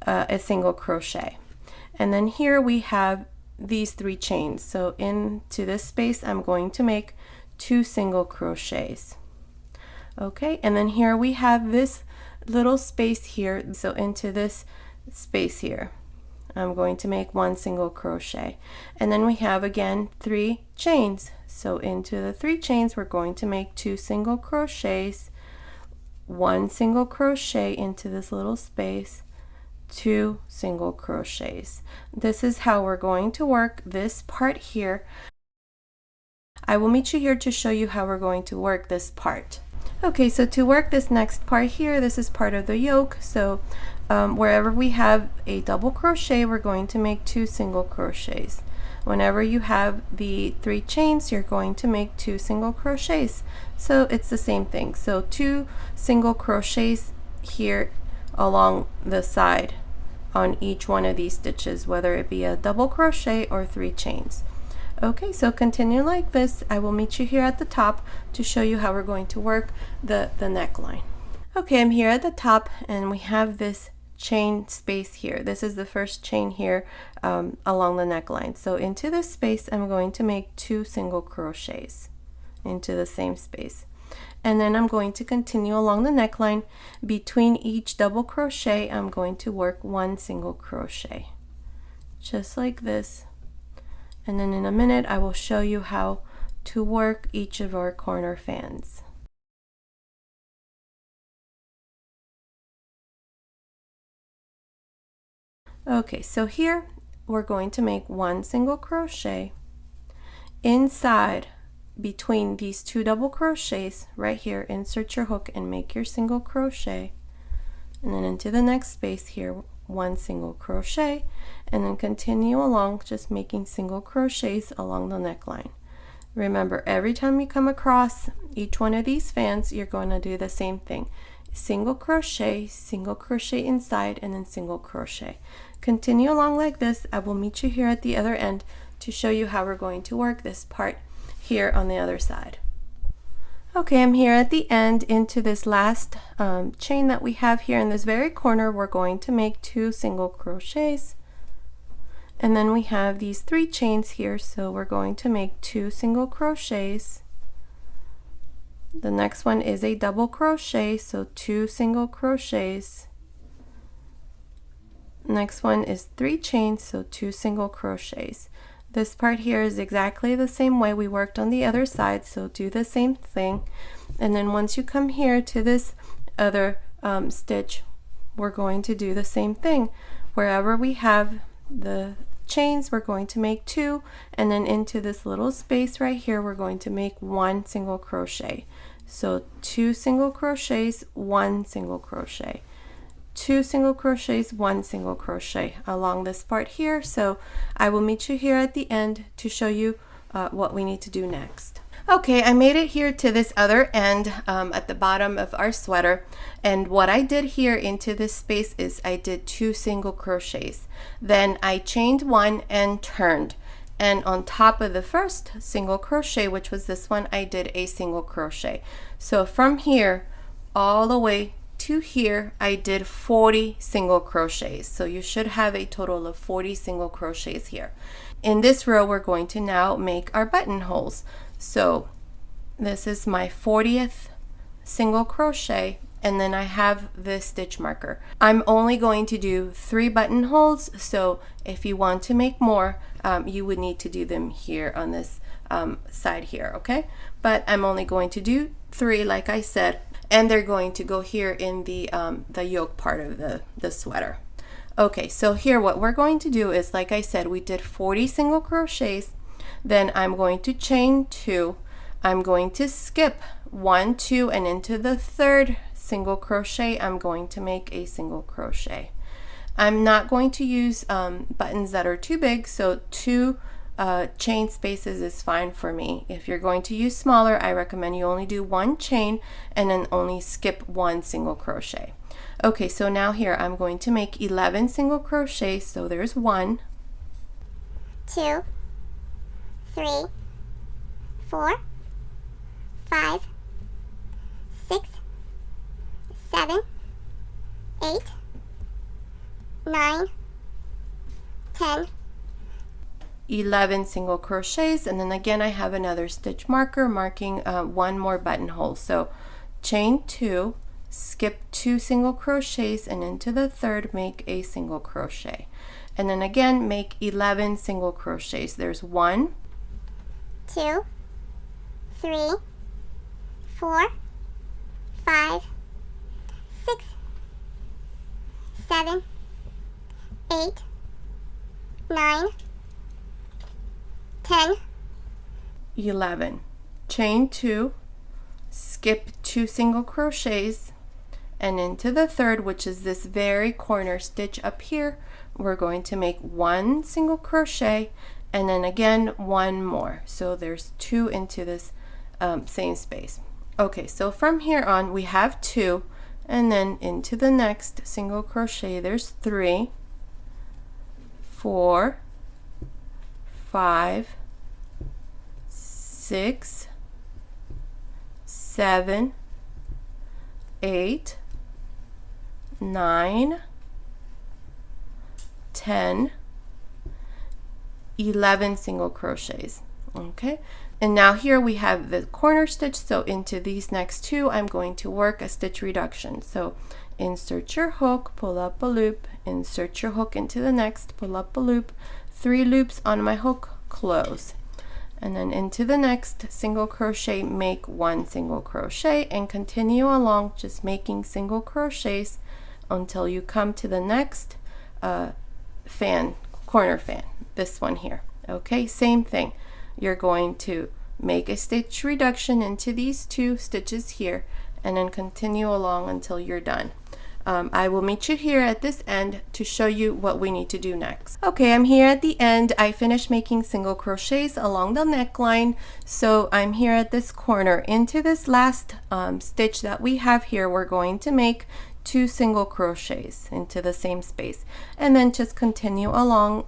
a single crochet. And then here we have these 3 chains. So into this space I'm going to make 2 single crochets. Okay, and then here we have this little space here, so into this space here I'm going to make 1 single crochet, and then we have again 3 chains. So into the 3 chains we're going to make 2 single crochets, 1 single crochet into this little space, 2 single crochets. This is how we're going to work this part here. I will meet you here to show you how we're going to work this part. Okay, so to work this next part here, this is part of the yoke. So wherever we have a double crochet, we're going to make 2 single crochets. Whenever you have the 3 chains, you're going to make 2 single crochets. So it's the same thing. So 2 single crochets here along the side on each one of these stitches, whether it be a double crochet or 3 chains. Okay, so continue like this. I will meet you here at the top to show you how we're going to work the neckline. Okay, I'm here at the top and we have this chain space here. This is the first chain here along the neckline. So into this space I'm going to make 2 single crochets into the same space. And then I'm going to continue along the neckline. Between each double crochet I'm going to work 1 single crochet. Just like this. And then in a minute I will show you how to work each of our corner fans. Okay, so here we're going to make 1 single crochet inside between these 2 double crochets right here. Insert your hook and make your single crochet, and then into the next space here 1 single crochet, and then continue along just making single crochets along the neckline. Remember, every time you come across each one of these fans you're going to do the same thing: single crochet inside, and then single crochet. Continue along like this. I will meet you here at the other end to show you how we're going to work this part here on the other side. Okay, I'm here at the end. Into this last chain that we have here in this very corner, we're going to make 2 single crochets, and then we have these 3 chains here, so we're going to make 2 single crochets. The next one is a double crochet, so 2 single crochets. Next one is 3 chains, so 2 single crochets. This part here is exactly the same way we worked on the other side, so do the same thing. And then once you come here to this other stitch, we're going to do the same thing. Wherever we have the chains, we're going to make 2, and then into this little space right here we're going to make 1 single crochet. So 2 single crochets, 1 single crochet, 2 single crochets, 1 single crochet along this part here. So I will meet you here at the end to show you what we need to do next. Okay, I made it here to this other end at the bottom of our sweater, and what I did here into this space is I did 2 single crochets, then I chained 1 and turned, and on top of the first single crochet, which was this one, I did a single crochet. So from here all the way to here I did 40 single crochets. So you should have a total of 40 single crochets here. In this row we're going to now make our buttonholes. So this is my 40th single crochet, and then I have this stitch marker. I'm only going to do 3 buttonholes, so if you want to make more you would need to do them here on this side here, okay? But I'm only going to do 3 like I said, and they're going to go here in the yoke part of the sweater. Okay, so here what we're going to do is, like I said, we did 40 single crochets, then I'm going to chain 2, I'm going to skip 1, 2, and into the 3rd single crochet I'm going to make a single crochet. I'm not going to use buttons that are too big, so 2 chain spaces is fine for me. If you're going to use smaller, I recommend you only do 1 chain and then only skip 1 single crochet. Okay, so now here I'm going to make 11 single crochets. So there's 1, 2, 3, 4, 5, 6, 7, 8, 9, 10, 11 single crochets, and then again I have another stitch marker marking one more buttonhole. So chain 2, skip 2 single crochets, and into the third make a single crochet, and then again make 11 single crochets. There's 1, 2, 3, 4, 5, 6, 7, 8, 9, 10, 11. Chain 2, skip 2 single crochets, and into the third, which is this very corner stitch up here, we're going to make 1 single crochet, and then again 1 more. So there's 2 into this same space. Okay, so from here on we have 2, and then into the next single crochet there's 3, 4, 5, 6, 7, 8, 9, 10, 11 single crochets. Okay, and now here we have the corner stitch, so into these next 2 I'm going to work a stitch reduction. So insert your hook, pull up a loop, insert your hook into the next, pull up a loop, 3 loops on my hook, close, and then into the next single crochet make 1 single crochet, and continue along just making single crochets until you come to the next fan, corner fan, this one here. Okay, same thing, you're going to make a stitch reduction into these 2 stitches here, and then continue along until you're done. I will meet you here at this end to show you what we need to do next. Okay, I'm here at the end. I finished making single crochets along the neckline, so I'm here at this corner. Into this last stitch that we have here, we're going to make 2 single crochets into the same space, and then just continue along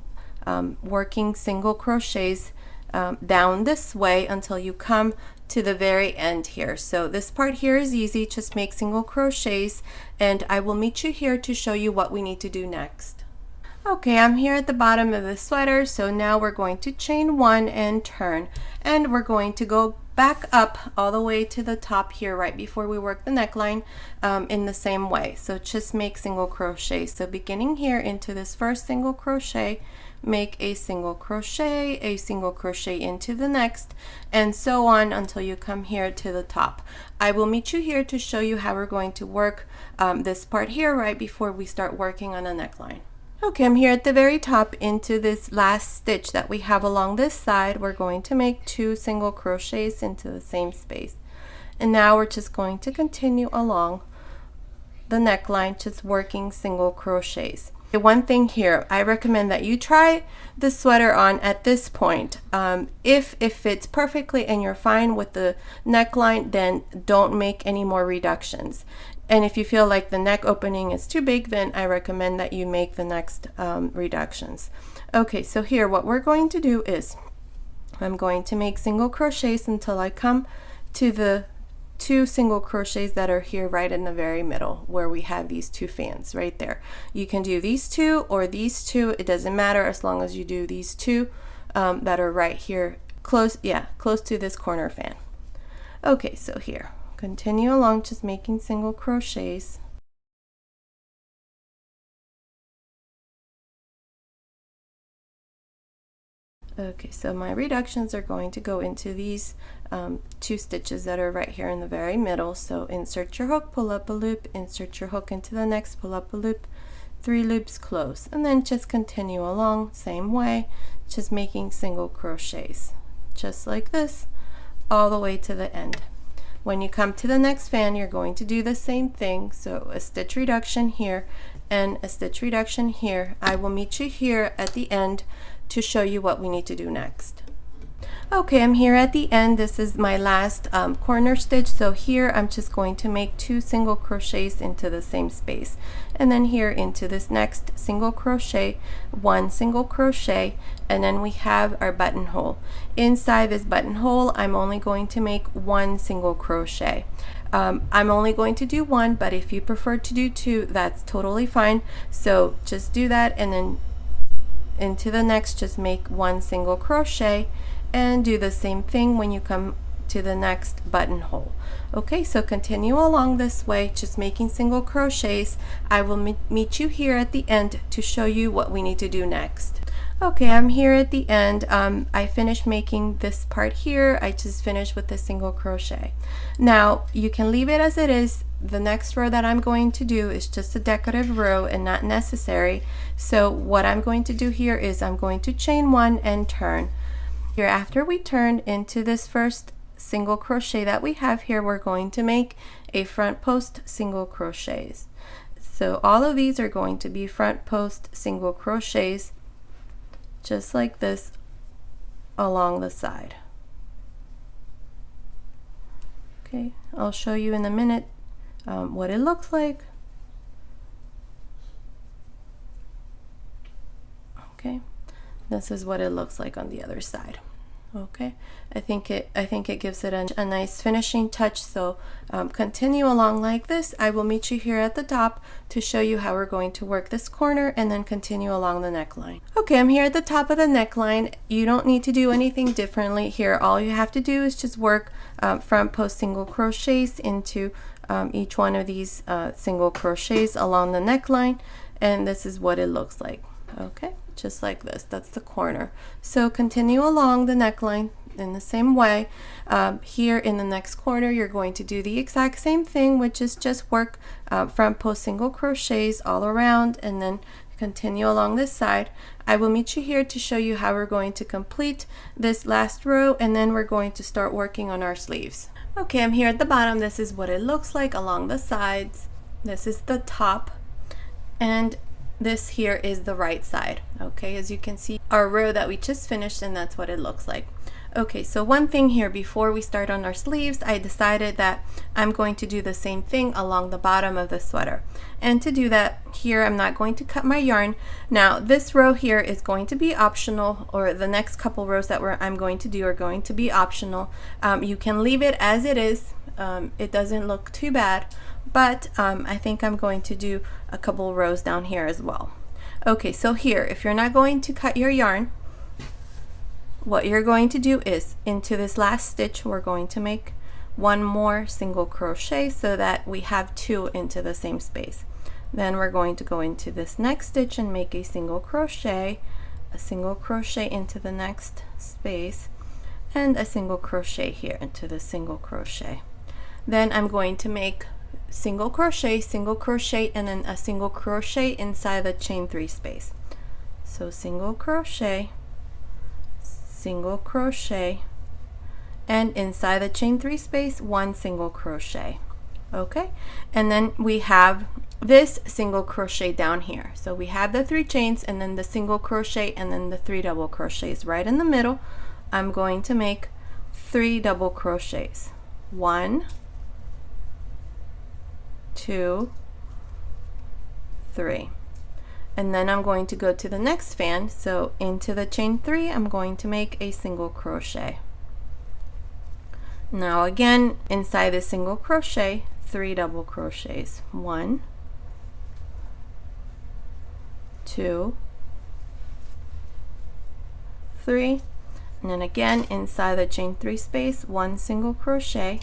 working single crochets down this way until you come to the very end here. So this part here is easy, just make single crochets, and I will meet you here to show you what we need to do next. Okay, I'm here at the bottom of the sweater, so now we're going to chain 1 and turn, and we're going to go back up all the way to the top here right before we work the neckline in the same way. So just make single crochet. So beginning here into this first single crochet, make a single crochet into the next, and so on until you come here to the top. I will meet you here to show you how we're going to work this part here right before we start working on a neckline. Okay, I'm here at the very top into this last stitch that we have along this side. We're going to make 2 single crochets into the same space, and now we're just going to continue along the neckline just working single crochets. One thing here, I recommend that you try the sweater on at this point. If it fits perfectly and you're fine with the neckline, then don't make any more reductions. And if you feel like the neck opening is too big, then I recommend that you make the next reductions. Okay, so here what we're going to do is I'm going to make single crochets until I come to the 2 single crochets that are here right in the very middle where we have these 2 fans right there. You can do these 2 or these 2, it doesn't matter as long as you do these 2 that are right here close to this corner fan. Okay, so here continue along just making single crochets. Okay, so my reductions are going to go into these 2 stitches that are right here in the very middle. So insert your hook, pull up a loop, insert your hook into the next, pull up a loop, 3 loops, close, and then just continue along same way, just making single crochets just like this all the way to the end. When you come to the next fan, you're going to do the same thing, so a stitch reduction here and a stitch reduction here. I will meet you here at the end to show you what we need to do next. Okay, I'm here at the end. This is my last corner stitch. So here I'm just going to make 2 single crochets into the same space, and then here into this next single crochet, 1 single crochet, and then we have our buttonhole. Inside this buttonhole I'm only going to make 1 single crochet. I'm only going to do 1, but if you prefer to do 2, that's totally fine. So just do that and then into the next, just make one single crochet and do the same thing when you come to the next buttonhole. Okay, so continue along this way, just making single crochets. I will meet you here at the end to show you what we need to do next. Okay, I'm here at the end. I finished making this part here. I just finished with the single crochet. Now you can leave it as it is. The next row that I'm going to do is just a decorative row and not necessary. So what I'm going to do here is I'm going to chain one and turn. Here, after we turn into this first single crochet that we have here, we're going to make a front post single crochets. So all of these are going to be front post single crochets, just like this, along the side. Okay, I'll show you in a minute what it looks like. Okay, this is what it looks like on the other side. Okay, I think it gives it a nice finishing touch. So continue along like this. I will meet you here at the top to show you how we're going to work this corner and then continue along the neckline. Okay, I'm here at the top of the neckline. You don't need to do anything differently here. All you have to do is just work front post single crochets into each one of these single crochets along the neckline, and this is what it looks like. Okay, just like this. That's the corner. So continue along the neckline in the same way. Here in the next corner, you're going to do the exact same thing, which is just work front post single crochets all around and then continue along this side. I will meet you here to show you how we're going to complete this last row, and then we're going to start working on our sleeves. Okay, I'm here at the bottom. This is what it looks like along the sides. This is the top, and this here is the right side. Okay, as you can see, our row that we just finished, and that's what it looks like. Okay, so one thing here before we start on our sleeves, I decided that I'm going to do the same thing along the bottom of the sweater. And to do that, here I'm not going to cut my yarn. Now this row here is going to be optional, or the next couple rows that I'm going to do are going to be optional. You can leave it as it is. It doesn't look too bad, but I think I'm going to do a couple rows down here as well. Okay, so here, if you're not going to cut your yarn, what you're going to do is into this last stitch, we're going to make one more single crochet so that we have two into the same space. Then we're going to go into this next stitch and make a single crochet into the next space, and a single crochet here into the single crochet. Then I'm going to make single crochet, and then a single crochet inside the chain 3 space. So single crochet, single crochet, and inside the chain 3 space, one single crochet. Okay, and then we have this single crochet down here. So we have the 3 chains and then the single crochet and then the 3 double crochets right in the middle. I'm going to make 3 double crochets. 1, 2, 3. And then I'm going to go to the next fan. So into the chain 3, I'm going to make a single crochet. Now again, inside the single crochet, 3 double crochets. 1, 2, 3. And then again, inside the chain 3 space, 1 single crochet.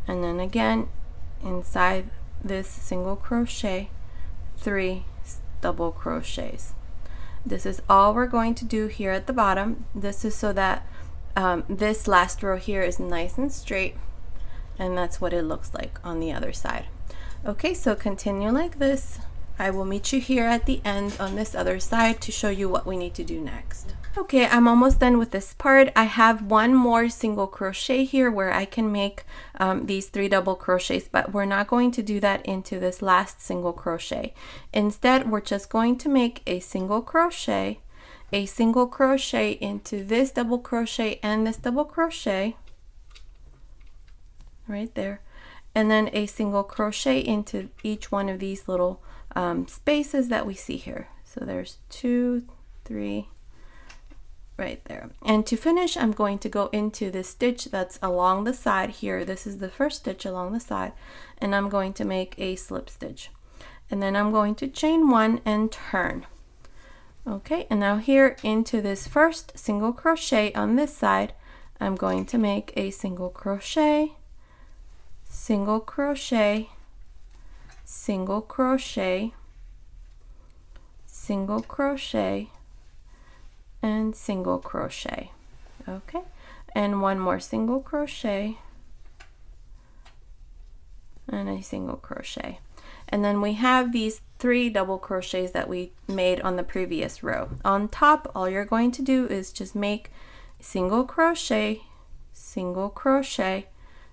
And then again, inside this single crochet, 3 double crochets. This is all we're going to do here at the bottom. This is so that this last row here is nice and straight, and that's what it looks like on the other side. Okay, so continue like this. I will meet you here at the end on this other side to show you what we need to do next. Okay, I'm almost done with this part. I have one more single crochet here where I can make these 3 double crochets, but we're not going to do that into this last single crochet. Instead, we're just going to make a single crochet into this double crochet and this double crochet right there, and then a single crochet into each one of these little spaces that we see here. So there's 2, 3 right there. And to finish, I'm going to go into this stitch that's along the side here. This is the first stitch along the side, and I'm going to make a slip stitch, and then I'm going to chain 1 and turn. Okay, and now here into this first single crochet on this side, I'm going to make a single crochet, single crochet, single crochet, single crochet, and single crochet. Okay, and one more single crochet and a single crochet. And then we have these 3 double crochets that we made on the previous row. On top, all you're going to do is just make single crochet, single crochet,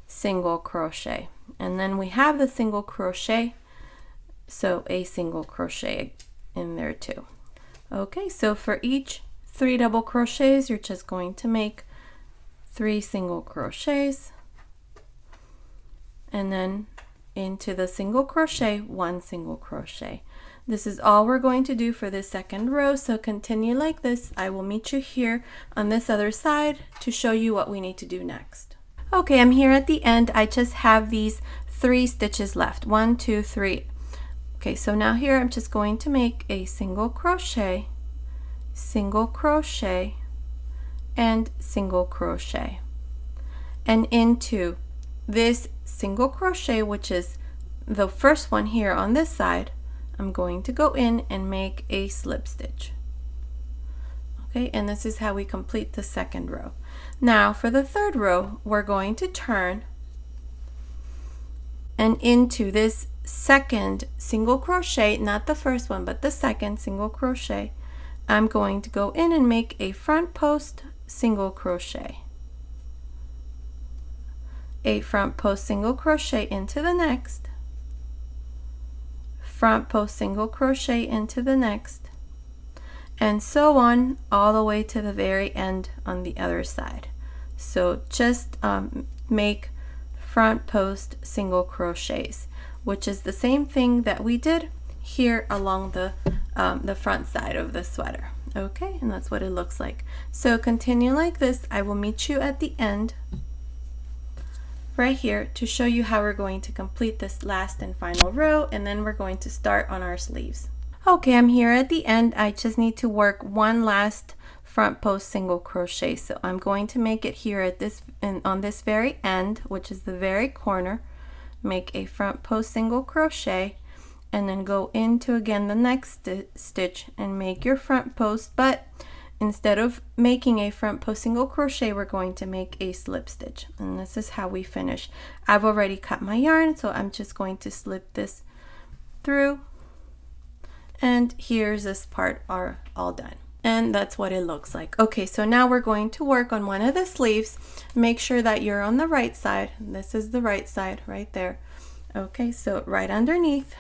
single crochet. And then we have the single crochet, so a single crochet in there too. Okay, so for each 3 double crochets, you're just going to make 3 single crochets, and then into the single crochet, 1 single crochet. This is all we're going to do for this second row, so continue like this. I will meet you here on this other side to show you what we need to do next. Okay, I'm here at the end. I just have these 3 stitches left. 1, 2, 3. Okay, so now here I'm just going to make a single crochet, single crochet, and single crochet. And into this single crochet, which is the first one here on this side, I'm going to go in and make a slip stitch. Okay, and this is how we complete the second row. Now for the third row, we're going to turn, and into this second single crochet, not the first one, but the second single crochet, I'm going to go in and make a front post single crochet, a front post single crochet into the next, front post single crochet into the next, and so on all the way to the very end on the other side. So just make front post single crochets, which is the same thing that we did here along the front side of the sweater. Okay, and that's what it looks like. So continue like this. I will meet you at the end right here to show you how we're going to complete this last and final row, and then we're going to start on our sleeves. Okay, I'm here at the end. I just need to work one last front post single crochet, so I'm going to make it here at this and on this very end, which is the very corner. Make a front post single crochet, and then go into again the next stitch and make your front post, but instead of making a front post single crochet, we're going to make a slip stitch, and this is how we finish. I've already cut my yarn, so I'm just going to slip this through, and here's this part are all done. And that's what it looks like. Okay, so now we're going to work on one of the sleeves. Make sure that you're on the right side. This is the right side right there. Okay, so right underneath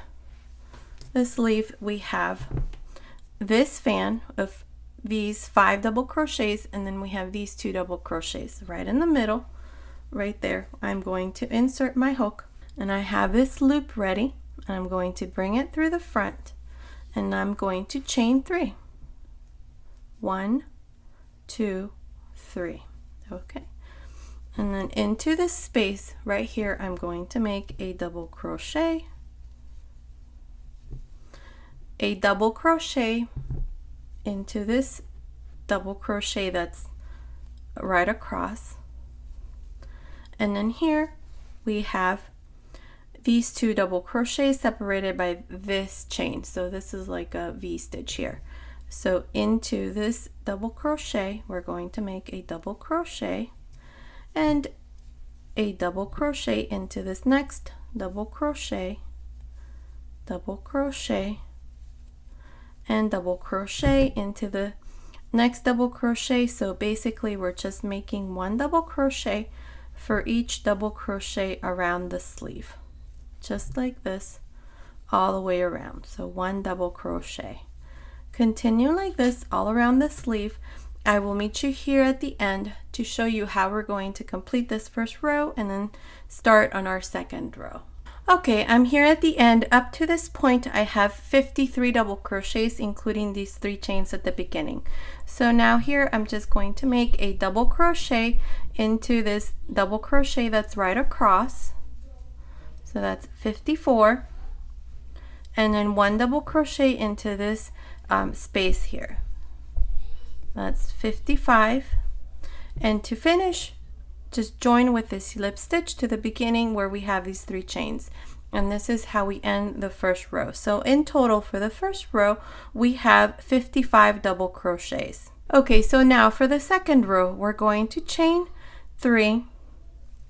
the sleeve we have this fan of these 5 double crochets, and then we have these 2 double crochets right in the middle. Right there, I'm going to insert my hook, and I have this loop ready, and I'm going to bring it through the front, and I'm going to chain 3. 1, 2, 3. Okay, and then into this space right here, I'm going to make a double crochet, a double crochet into this double crochet that's right across, and then here we have these 2 double crochets separated by this chain, so this is like a V stitch here. So into this double crochet, we're going to make a double crochet and a double crochet into this next double crochet, double crochet, and double crochet into the next double crochet. So basically we're just making 1 double crochet for each double crochet around the sleeve, just like this all the way around. So 1 double crochet. Continue like this all around the sleeve. I will meet you here at the end to show you how we're going to complete this first row and then start on our second row. Okay, I'm here at the end. Up to this point I have 53 double crochets, including these 3 chains at the beginning. So now here I'm just going to make a double crochet into this double crochet that's right across, so that's 54, and then 1 double crochet into this space here. That's 55. And to finish, just join with this slip stitch to the beginning where we have these 3 chains. And this is how we end the first row. So in total for the first row, we have 55 double crochets. Okay, so now for the second row, we're going to chain 3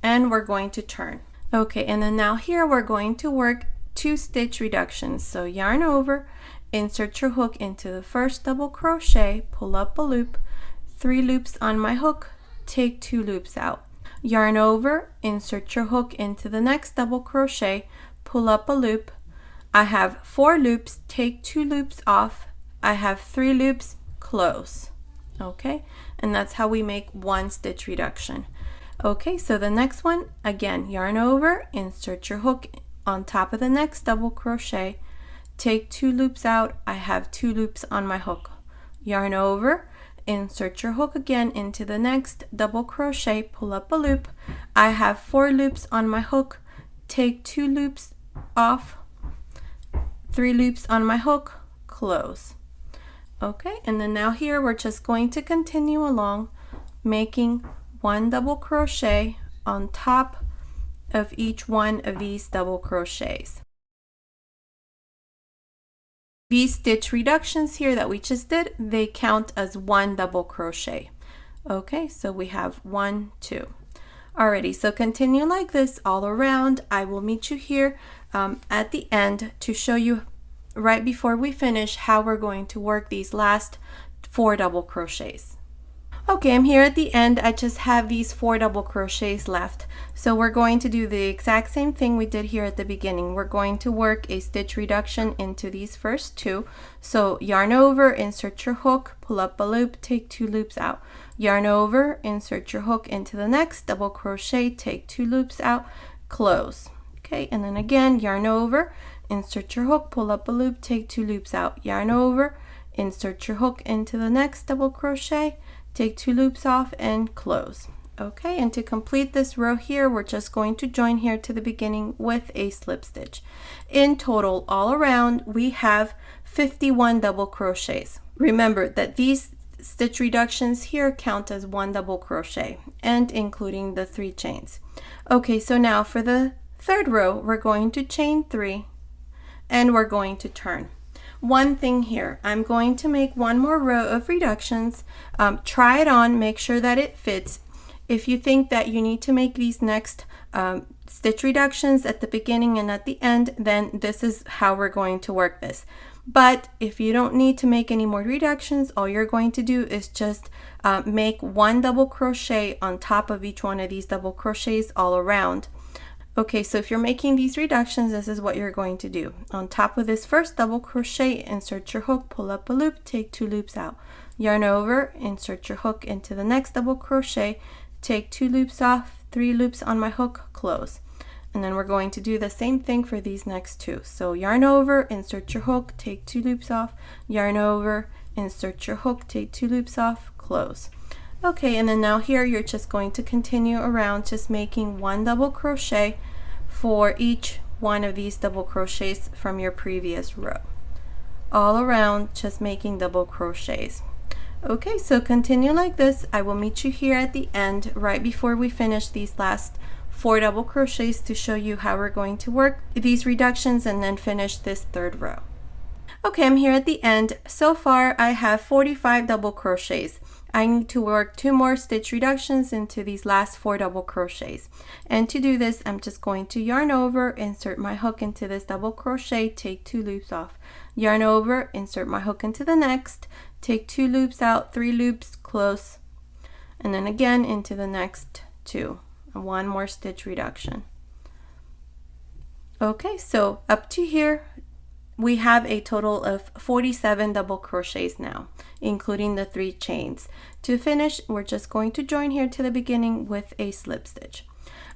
and we're going to turn. Okay, and then now here we're going to work 2 stitch reductions. So yarn over, insert your hook into the first double crochet, pull up a loop, 3 loops on my hook, take 2 loops out. Yarn over, insert your hook into the next double crochet, pull up a loop. I have 4 loops, take 2 loops off. I have 3 loops, close. Okay, and that's how we make 1 stitch reduction. Okay, so the next one, again, yarn over, insert your hook on top of the next double crochet, take 2 loops out. I have 2 loops on my hook. Yarn over, insert your hook again into the next double crochet, pull up a loop. I have 4 loops on my hook, take 2 loops off, 3 loops on my hook, close. Okay, and then now here we're just going to continue along, making 1 double crochet on top of each one of these double crochets. These stitch reductions here that we just did, they count as 1 double crochet. Okay, so we have 1, 2. Alrighty, so continue like this all around. I will meet you here at the end to show you right before we finish how we're going to work these last 4 double crochets. Okay, I'm here at the end. I just have these 4 double crochets left. So we're going to do the exact same thing we did here at the beginning. We're going to work a stitch reduction into these first 2. So yarn over, insert your hook, pull up a loop, take 2 loops out. Yarn over, insert your hook into the next double crochet, take 2 loops out, close. Okay, and then again, yarn over, insert your hook, pull up a loop, take 2 loops out. Yarn over, insert your hook into the next double crochet, take 2 loops off and close. Okay, and to complete this row here, we're just going to join here to the beginning with a slip stitch. In total, all around, we have 51 double crochets. Remember that these stitch reductions here count as 1 double crochet and including the 3 chains. Okay, so now for the third row, we're going to chain 3 and we're going to turn. One thing here, I'm going to make 1 more row of reductions. Try it on, make sure that it fits. If you think that you need to make these next stitch reductions at the beginning and at the end, then this is how we're going to work this. But if you don't need to make any more reductions, all you're going to do is just make 1 double crochet on top of each one of these double crochets all around. Okay, so if you're making these reductions, this is what you're going to do. On top of this first double crochet, insert your hook, pull up a loop, take 2 loops out. Yarn over, insert your hook into the next double crochet, take 2 loops off, 3 loops on my hook, close. And then we're going to do the same thing for these next 2. So yarn over, insert your hook, take 2 loops off, yarn over, insert your hook, take 2 loops off, close. Okay, and then now here you're just going to continue around just making 1 double crochet for each one of these double crochets from your previous row. All around just making double crochets. Okay, so continue like this. I will meet you here at the end right before we finish these last 4 double crochets to show you how we're going to work these reductions and then finish this third row. Okay, I'm here at the end. So far I have 45 double crochets. I need to work 2 more stitch reductions into these last 4 double crochets. And to do this, I'm just going to yarn over, insert my hook into this double crochet, take 2 loops off. Yarn over, insert my hook into the next, take 2 loops out, 3 loops, close, and then again into the next 2. And 1 more stitch reduction. Okay, so up to here, we have a total of 47 double crochets now, including the 3 chains. To finish, we're just going to join here to the beginning with a slip stitch.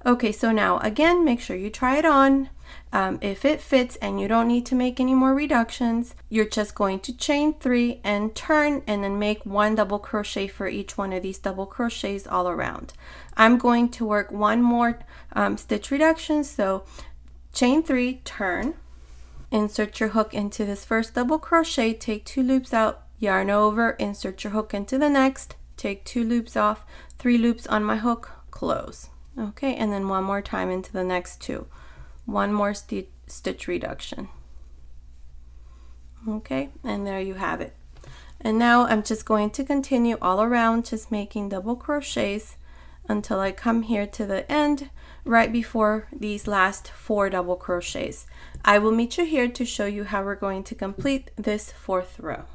Okay, so now again, make sure you try it on. If it fits and you don't need to make any more reductions, you're just going to chain 3 and turn and then make 1 double crochet for each one of these double crochets all around. I'm going to work 1 more stitch reduction, so chain 3, turn, insert your hook into this first double crochet, take 2 loops out, yarn over, insert your hook into the next, take 2 loops off, 3 loops on my hook, close. Okay, and then one more time into the next 2. One more stitch reduction. Okay, and there you have it. And now I'm just going to continue all around, just making double crochets until I come here to the end, right before these last 4 double crochets. I will meet you here to show you how we're going to complete this 4th row.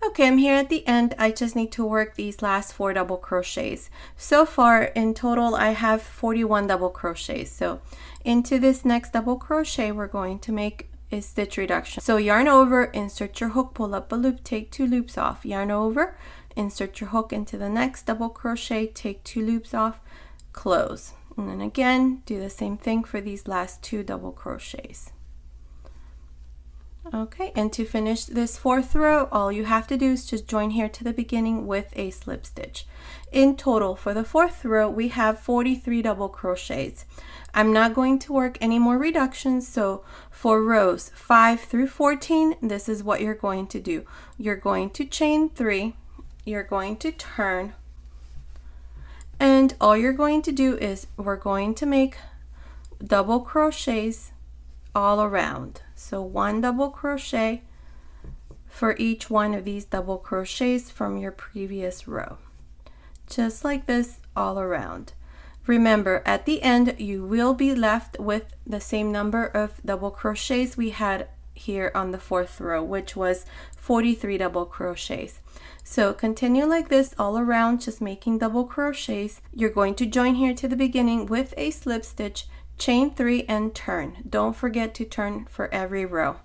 Okay, I'm here at the end. I just need to work these last 4 double crochets. So far in total I have 41 double crochets. So into this next double crochet we're going to make a stitch reduction. So yarn over, insert your hook, pull up a loop, take 2 loops off, yarn over, insert your hook into the next double crochet, take 2 loops off, close, and then again do the same thing for these last 2 double crochets. Okay, and to finish this 4th row, all you have to do is just join here to the beginning with a slip stitch. In total for the 4th row we have 43 double crochets. I'm not going to work any more reductions, so for rows 5 through 14, this is what you're going to do. You're going to chain 3, you're going to turn, and all you're going to do is we're going to make double crochets all around. So 1 double crochet for each one of these double crochets from your previous row, just like this all around. Remember, at the end you will be left with the same number of double crochets we had here on the 4th row, which was 43 double crochets. So continue like this all around, just making double crochets. You're going to join here to the beginning with a slip stitch, chain 3 and turn. Don't forget to turn for every row.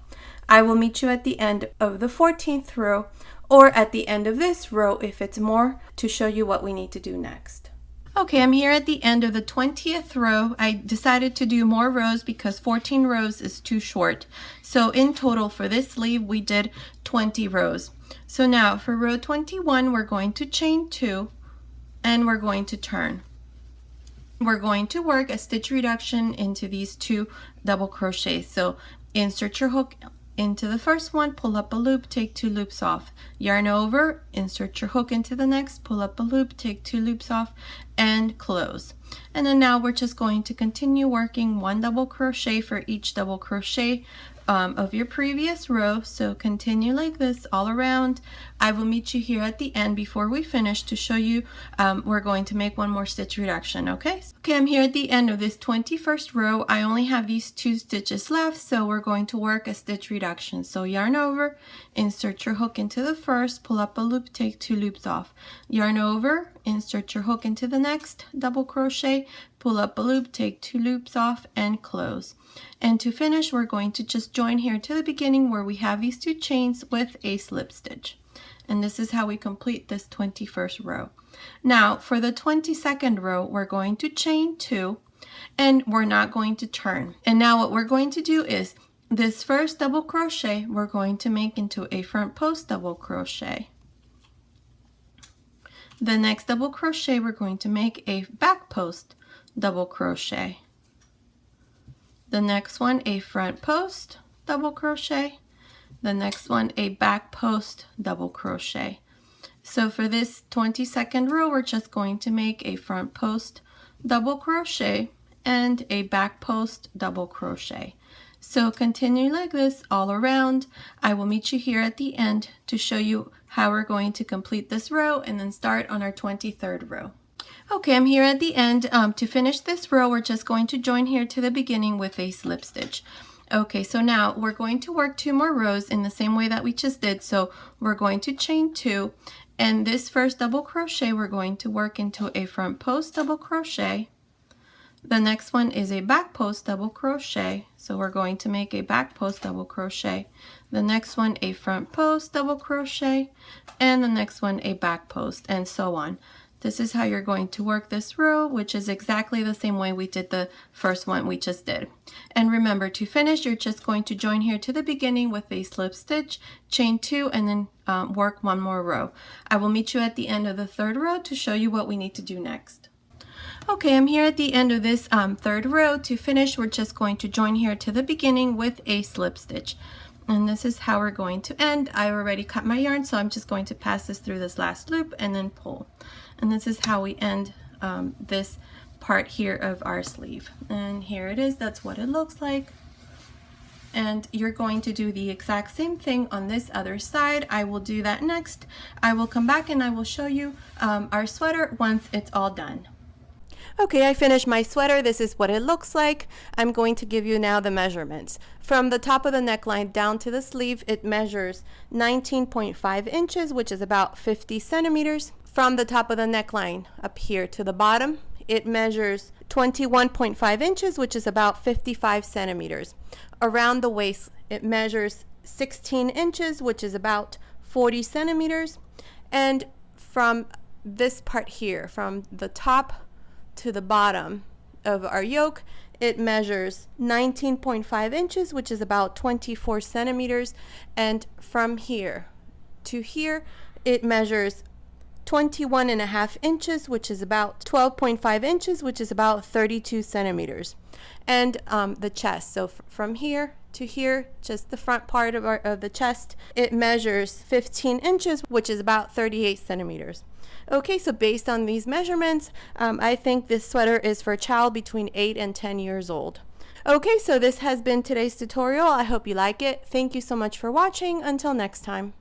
I will meet you at the end of the 14th row, or at the end of this row if it's more, to show you what we need to do next. Okay, I'm here at the end of the 20th row. I decided to do more rows because 14 rows is too short. So in total for this sleeve we did 20 rows. So now for row 21 we're going to chain 2 and we're going to turn. We're going to work a stitch reduction into these 2 double crochets. So insert your hook into the first one, pull up a loop, take 2 loops off, yarn over, insert your hook into the next, pull up a loop, take 2 loops off, and close. And then now we're just going to continue working 1 double crochet for each double crochet of your previous row. So continue like this all around. I will meet you here at the end before we finish to show you we're going to make 1 more stitch reduction. Okay, I'm here at the end of this 21st row. I only have these 2 stitches left, so we're going to work a stitch reduction. So yarn over, insert your hook into the first, pull up a loop, take 2 loops off, yarn over, insert your hook into the next double crochet, pull up a loop, take 2 loops off, and close. And to finish we're going to just join here to the beginning where we have these 2 chains with a slip stitch. And this is how we complete this 21st row. Now for the 22nd row we're going to chain 2 and we're not going to turn. And now what we're going to do is this first double crochet we're going to make into a front post double crochet. The next double crochet we're going to make a back post double crochet. The next one a front post double crochet. The next one a back post double crochet. So for this 22nd row we're just going to make a front post double crochet and a back post double crochet. So continue like this all around. I will meet you here at the end to show you how we're going to complete this row and then start on our 23rd row. Okay, I'm here at the end. To finish this row, we're just going to join here to the beginning with a slip stitch. Okay, so now we're going to work 2 more rows in the same way that we just did. So we're going to chain 2, and this first double crochet we're going to work into a front post double crochet. The next one is a back post double crochet. So we're going to make a back post double crochet. The next one a front post double crochet, and the next one a back post, and so on. This is how you're going to work this row, which is exactly the same way we did the first one we just did. And remember, to finish, you're just going to join here to the beginning with a slip stitch, chain 2, and then work 1 more row. I will meet you at the end of the 3rd row to show you what we need to do next. Okay, I'm here at the end of this third row. To finish, we're just going to join here to the beginning with a slip stitch. And this is how we're going to end. I already cut my yarn, so I'm just going to pass this through this last loop and then pull. And this is how we end this part here of our sleeve. And here it is. That's what it looks like. And you're going to do the exact same thing on this other side. I will do that next. I will come back and I will show you our sweater once it's all done. Okay, I finished my sweater. This is what it looks like. I'm going to give you now the measurements. From the top of the neckline down to the sleeve, it measures 19.5 inches, which is about 50 centimeters. From the top of the neckline up here to the bottom, it measures 21.5 inches, which is about 55 centimeters. Around the waist, it measures 16 inches, which is about 40 centimeters. And from this part here, from the top to the bottom of our yoke, it measures 19.5 inches, which is about 24 centimeters. And from here to here, it measures 21.5 inches, which is about 12.5 inches, which is about 32 centimeters. And the chest, so from here to here, just the front part of the chest, it measures 15 inches, which is about 38 centimeters. Okay, so based on these measurements, I think this sweater is for a child between 8 and 10 years old. Okay, so this has been today's tutorial. I hope you like it. Thank you so much for watching. Until next time.